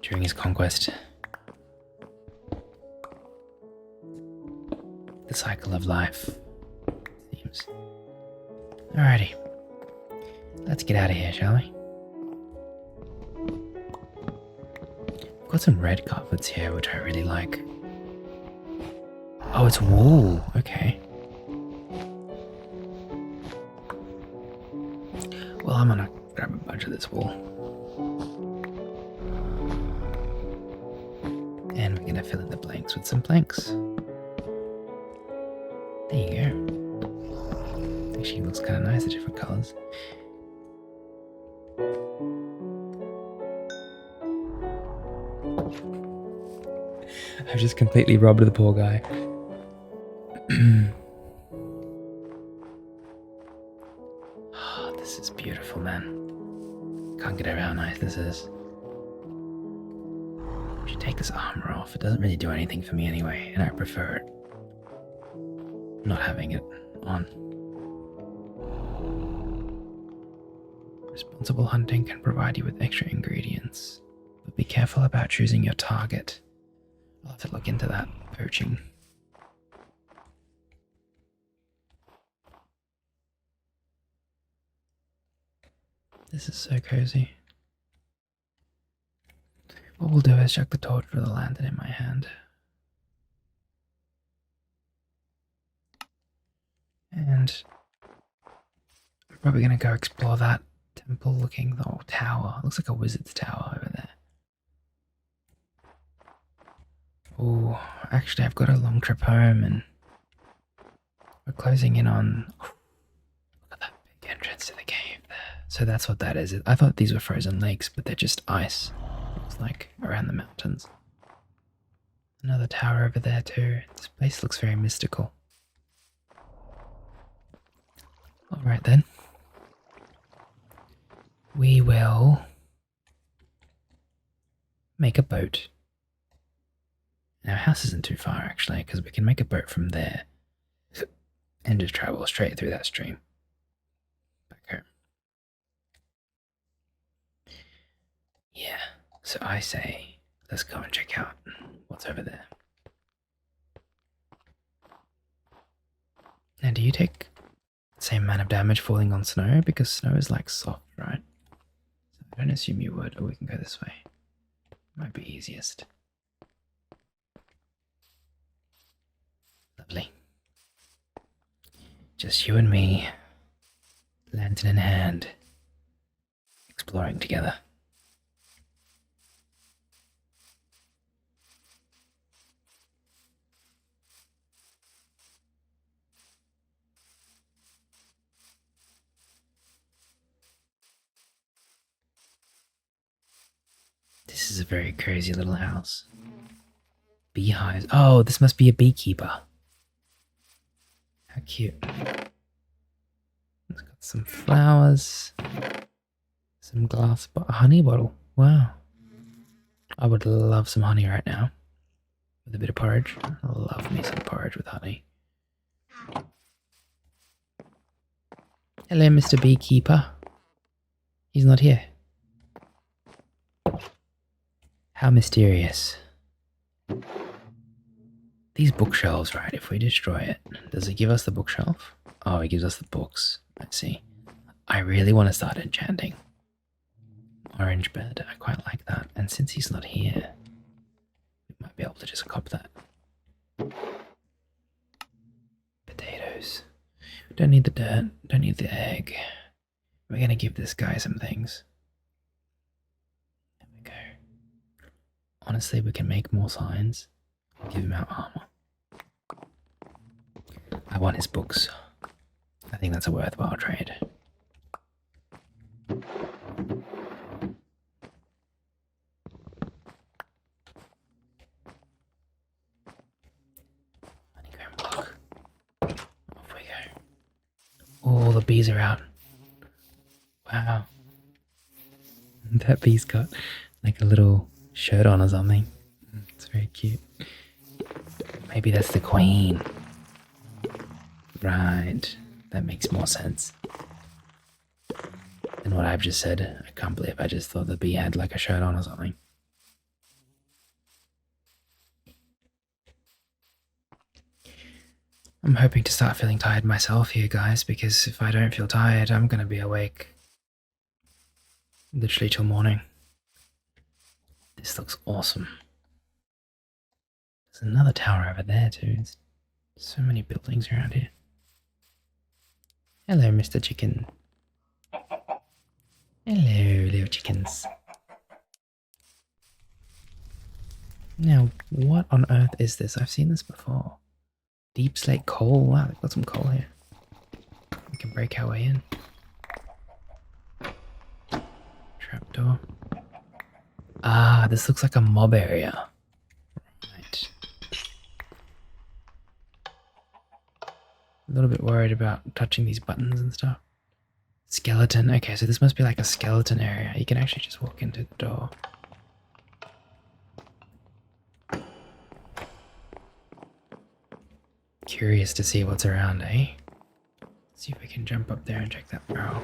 during his conquest. The cycle of life. Seems. Alrighty. Let's get out of here, shall we? We've got some red carpets here, which I really like. Oh, it's wool. Okay. Well, I'm gonna grab a bunch of this wool. And we're gonna fill in the blanks with some planks. There you go. Actually, looks kind of nice, the different colours. I've just completely robbed the poor guy. Oh, this is beautiful, man. Can't get over how nice this is. I should take this armor off. It doesn't really do anything for me anyway, and I prefer it not having it on. Responsible hunting can provide you with extra ingredients, but be careful about choosing your target. I'll have to look into that poaching. This is so cozy. What we'll do is chuck the torch with the lantern in my hand. And I'm probably going to go explore that temple looking tower. It looks like a wizard's tower over there. Oh, actually I've got a long trip home and we're closing in on... Look at that big entrance to the cave there. So that's what that is. I thought these were frozen lakes, but they're just ice. It's like around the mountains. Another tower over there too. This place looks very mystical. Alright then. We will make a boat. Our house isn't too far actually, because we can make a boat from there and just travel straight through that stream back home. Yeah, so I say let's go and check out what's over there. Now, do you take the same amount of damage falling on snow? Because snow is like soft, right? So I don't assume you would, or we can go this way. Might be easiest. Lovely. Just you and me, lantern in hand, exploring together. This is a very cozy little house. Beehives. Oh, this must be a beekeeper. How cute. It's got some flowers. Some glass, but a honey bottle. Wow. I would love some honey right now. With a bit of porridge. I love me some porridge with honey. Hello, Mr. Beekeeper. He's not here. How mysterious. These bookshelves, right, if we destroy it, does it give us the bookshelf? Oh, it gives us the books. Let's see. I really want to start enchanting. Orange bed, I quite like that. And since he's not here, we might be able to just cop that. Potatoes. Don't need the dirt, don't need the egg. We're gonna give this guy some things. There we go. Honestly, we can make more signs. Give him our armor. I want his books. I think that's a worthwhile trade. Honeycomb block. Off we go. Oh, the bees are out. Wow. That bee's got like a little shirt on or something. It's very cute. Maybe that's the queen. Right. That makes more sense than what I've just said. I can't believe I just thought the bee had like a shirt on or something. I'm hoping to start feeling tired myself here, guys, because if I don't feel tired, I'm going to be awake literally till morning. This looks awesome. There's another tower over there too. There's so many buildings around here. Hello, Mr. Chicken. Hello, little chickens. Now, what on earth is this? I've seen this before. Deep slate coal. Wow, they've got some coal here. We can break our way in. Trapdoor. Ah, this looks like a mob area. Right. A little bit worried about touching these buttons and stuff. Skeleton. Okay, so this must be like a skeleton area. You can actually just walk into the door. Curious to see what's around, eh? Let's see if we can jump up there and check that barrel.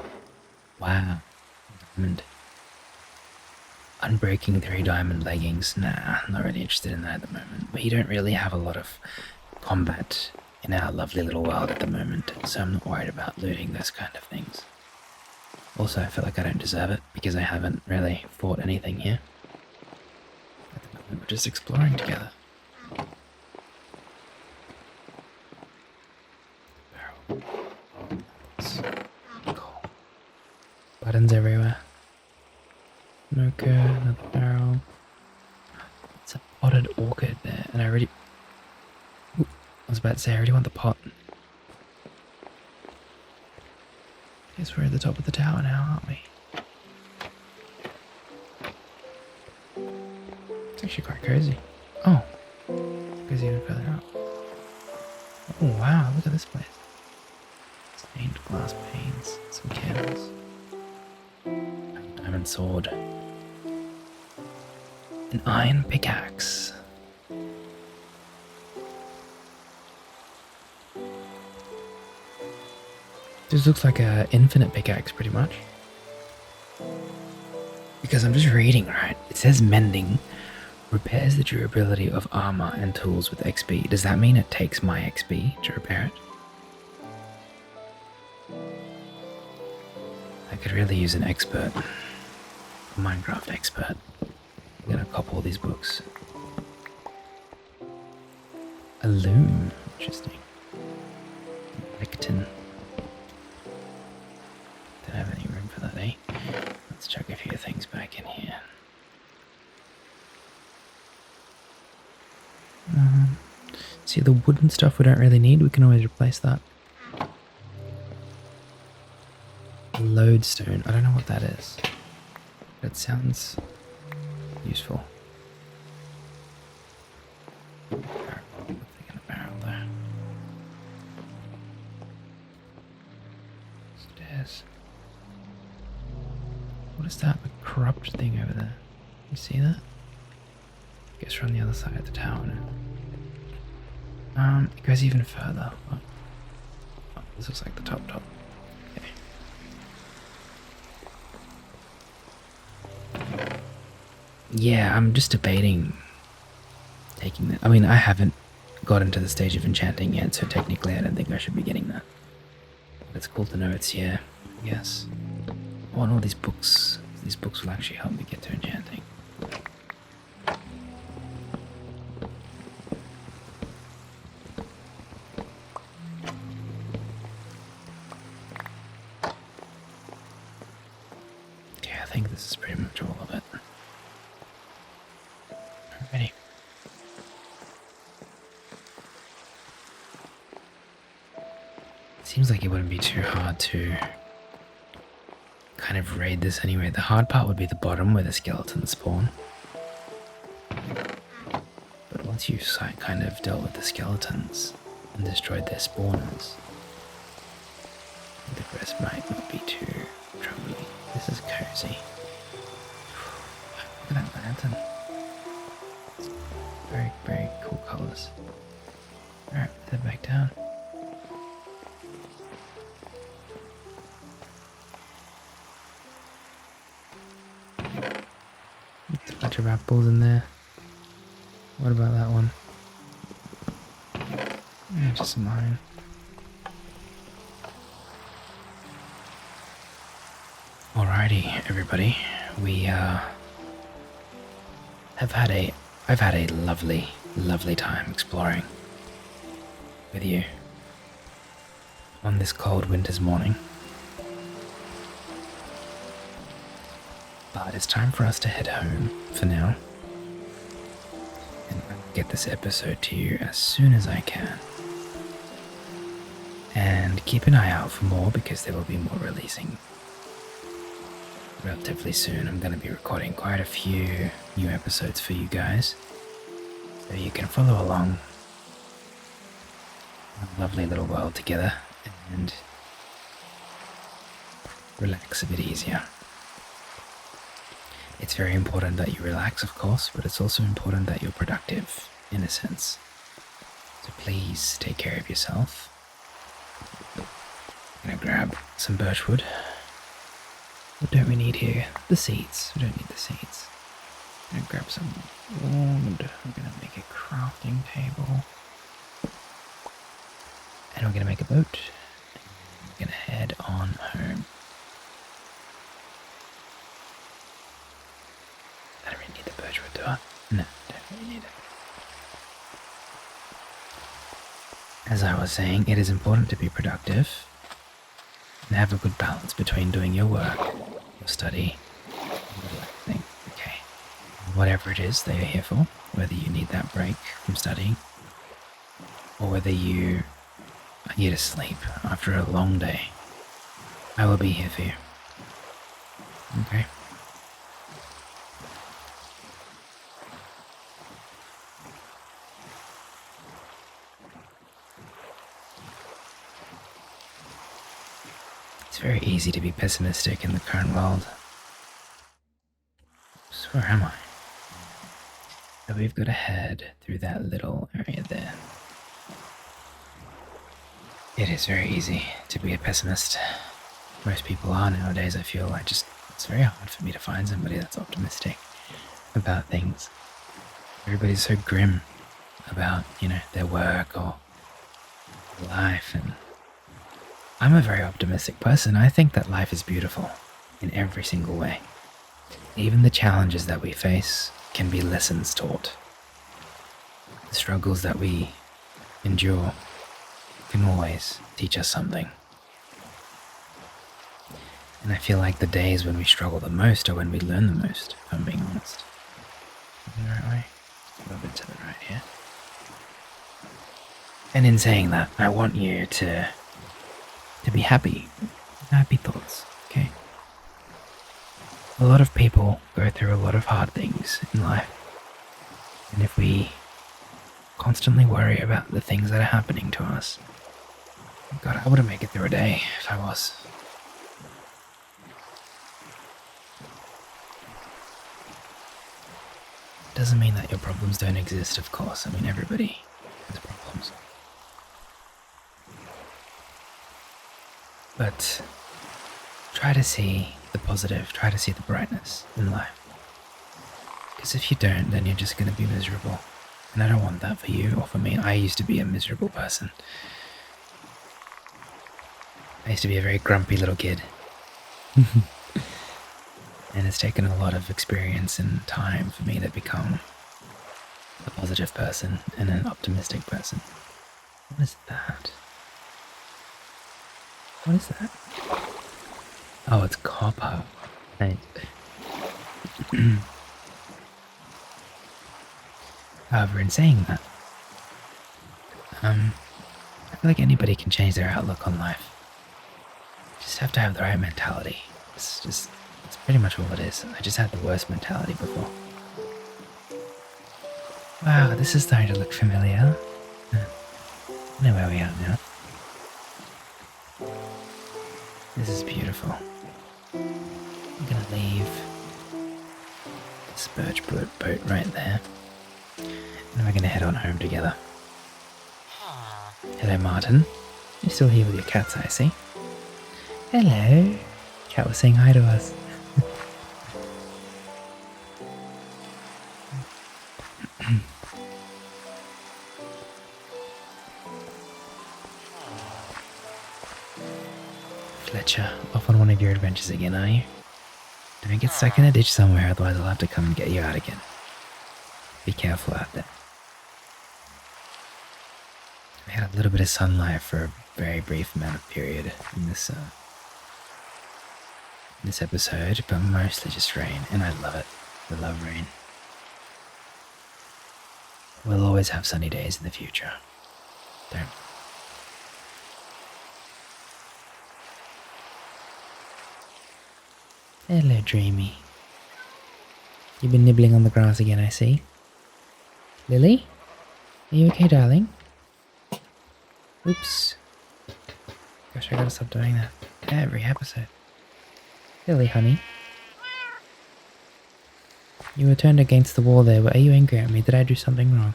Wow. Diamond. Unbreaking 3 diamond leggings. Nah, I'm not really interested in that at the moment. We don't really have a lot of combat in our lovely little world at the moment, so I'm not worried about looting those kind of things. Also, I feel like I don't deserve it because I haven't really fought anything here. At the moment, we're just exploring together. Barrel. Cool. Buttons everywhere. Smoker, another barrel. It's a potted orchid there, and I already... Ooh, I was about to say, I already want the pot. Guess we're at the top of the tower now, aren't we? It's actually quite cozy. Oh, goes even further up. Oh wow, look at this place. Stained glass panes, some candles. Diamond sword. An iron pickaxe. This looks like an infinite pickaxe, pretty much. Because I'm just reading, right? It says mending repairs the durability of armor and tools with XP. Does that mean it takes my XP to repair it? I could really use an expert. A Minecraft expert. I'm gonna cop all these books. A loom. Interesting. Lectin. Don't have any room for that, eh? Let's chuck a few things back in here. See, the wooden stuff we don't really need, we can always replace that. Lodestone, I don't know what that is. That sounds useful. Barrel there. Stairs. What is that? The corrupt thing over there. You see that? I guess we're on the other side of the tower now. It goes even further. Oh, this looks like the top. Okay. Yeah, I'm just debating taking that. I mean, I haven't gotten to the stage of enchanting yet, so technically I don't think I should be getting that. But it's cool to know it's here, I guess. I want all these books. These books will actually help me get to enchanting. Okay, I think this is pretty much all of it. Alrighty. Seems like it wouldn't be too hard to kind of raid this anyway. The hard part would be the bottom where the skeletons spawn. But once you kind of dealt with the skeletons and destroyed their spawners, the rest might not be too troubling. This is cozy. Look at that lantern. Very, very cool colours. Alright, head back down. There's a bunch of apples in there. What about that one? Yeah, just mine. Alrighty, everybody. I've had a lovely, lovely time exploring with you on this cold winter's morning. But it's time for us to head home for now. And I'll get this episode to you as soon as I can. And keep an eye out for more because there will be more releasing relatively soon. I'm going to be recording quite a few new episodes for you guys, so you can follow along a lovely little world together and relax a bit easier. It's very important that you relax, of course, but it's also important that you're productive, in a sense. So please take care of yourself. I'm gonna grab some birchwood. What don't we need here? The seeds. We don't need the seeds. I'm gonna grab some wood. I'm gonna make a crafting table. And we're gonna make a boat. And we're gonna head on home. I don't really need the birchwood, do I? No, don't really need it. As I was saying, it is important to be productive and have a good balance between doing your work, your study, and relaxing. Okay. Whatever it is that you're here for, whether you need that break from studying, or whether you are here to sleep after a long day, I will be here for you. Okay? It's very easy to be pessimistic in the current world. So where am I? So we've got to head through that little area there. It is very easy to be a pessimist. Most people are nowadays, I feel. It's very hard for me to find somebody that's optimistic about things. Everybody's so grim about, their work or life, and I'm a very optimistic person. I think that life is beautiful in every single way. Even the challenges that we face can be lessons taught. The struggles that we endure can always teach us something. And I feel like the days when we struggle the most are when we learn the most, if I'm being honest. Is that the right way? A little bit to the right here. And in saying that, I want you to be happy. Happy thoughts, okay? A lot of people go through a lot of hard things in life. And if we constantly worry about the things that are happening to us, God, I wouldn't make it through a day if I was. Doesn't mean that your problems don't exist, of course. I mean, everybody has problems. But try to see the positive, try to see the brightness in life. Because if you don't, then you're just going to be miserable. And I don't want that for you or for me. I used to be a miserable person. I used to be a very grumpy little kid. And it's taken a lot of experience and time for me to become a positive person and an optimistic person. What is that? What is that? Oh, it's copper. Right. However, in saying that, I feel like anybody can change their outlook on life. You just have to have the right mentality. It's pretty much all it is. I just had the worst mentality before. Wow, this is starting to look familiar. I know where we are now. This is beautiful. I'm gonna leave this birch boat right there. And we're gonna head on home together. Hello, Martin. You're still here with your cats, I see. Hello. Cat was saying hi to us. Fletcher, off on one of your adventures again, are you? Don't get stuck in a ditch somewhere, otherwise I'll have to come and get you out again. Be careful out there. We had a little bit of sunlight for a very brief amount of period in this episode, but mostly just rain, and I love it. I love rain. We'll always have sunny days in the future. Don't. Hello, Dreamy. You've been nibbling on the grass again, I see. Lily? Are you okay, darling? Oops. Gosh, I gotta stop doing that every episode. Lily, honey. You were turned against the wall there. Are you angry at me? Did I do something wrong?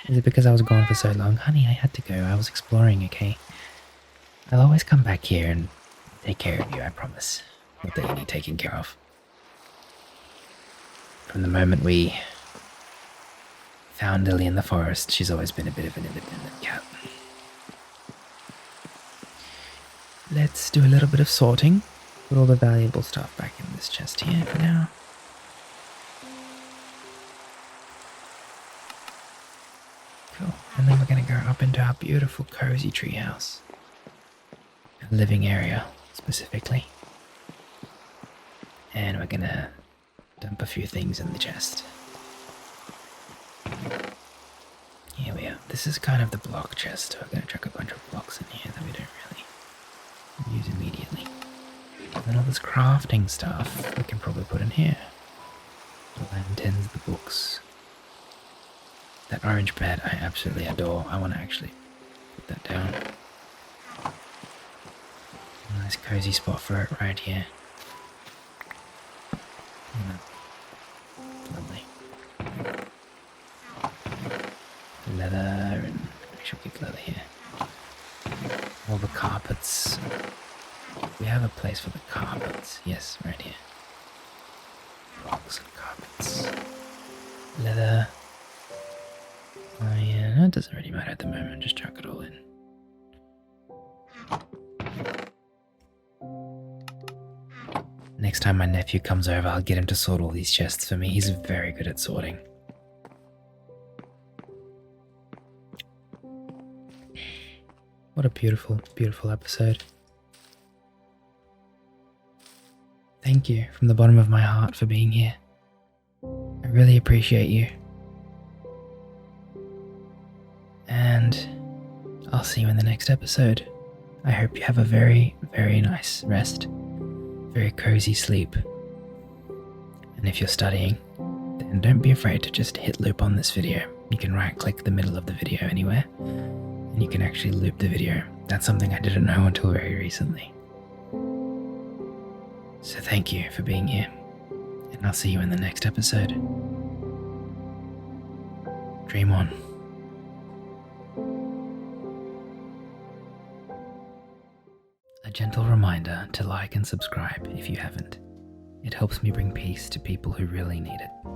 Is it because I was gone for so long? Honey, I had to go. I was exploring, okay? I'll always come back here and take care of you, I promise. Not that you need taking care of. From the moment we found Lily in the forest, she's always been a bit of an independent cat. Let's do a little bit of sorting. Put all the valuable stuff back in this chest here for now. Cool. And then we're going to go up into our beautiful cozy treehouse. A living area, specifically. And we're going to dump a few things in the chest. Here we are. This is kind of the block chest. We're going to chuck a bunch of blocks in here that we don't really use immediately. And then all this crafting stuff we can probably put in here. The lanterns, the books. That orange bed I absolutely adore. I want to actually put that down. A nice cozy spot for it right here. Lovely. Leather and actually get leather here. All the carpets. We have a place for the carpets. Yes, right here. Rocks and carpets. Leather. Yeah, it doesn't really matter at the moment. Just chuck it all in. Next time my nephew comes over, I'll get him to sort all these chests for me. He's very good at sorting. What a beautiful, beautiful episode. Thank you from the bottom of my heart for being here. I really appreciate you. And I'll see you in the next episode. I hope you have a very, very nice rest. Very cozy sleep. And if you're studying, then don't be afraid to just hit loop on this video. You can right click the middle of the video anywhere, and you can actually loop the video. That's something I didn't know until very recently. So thank you for being here, and I'll see you in the next episode. Dream on. A gentle reminder to like and subscribe if you haven't. It helps me bring peace to people who really need it.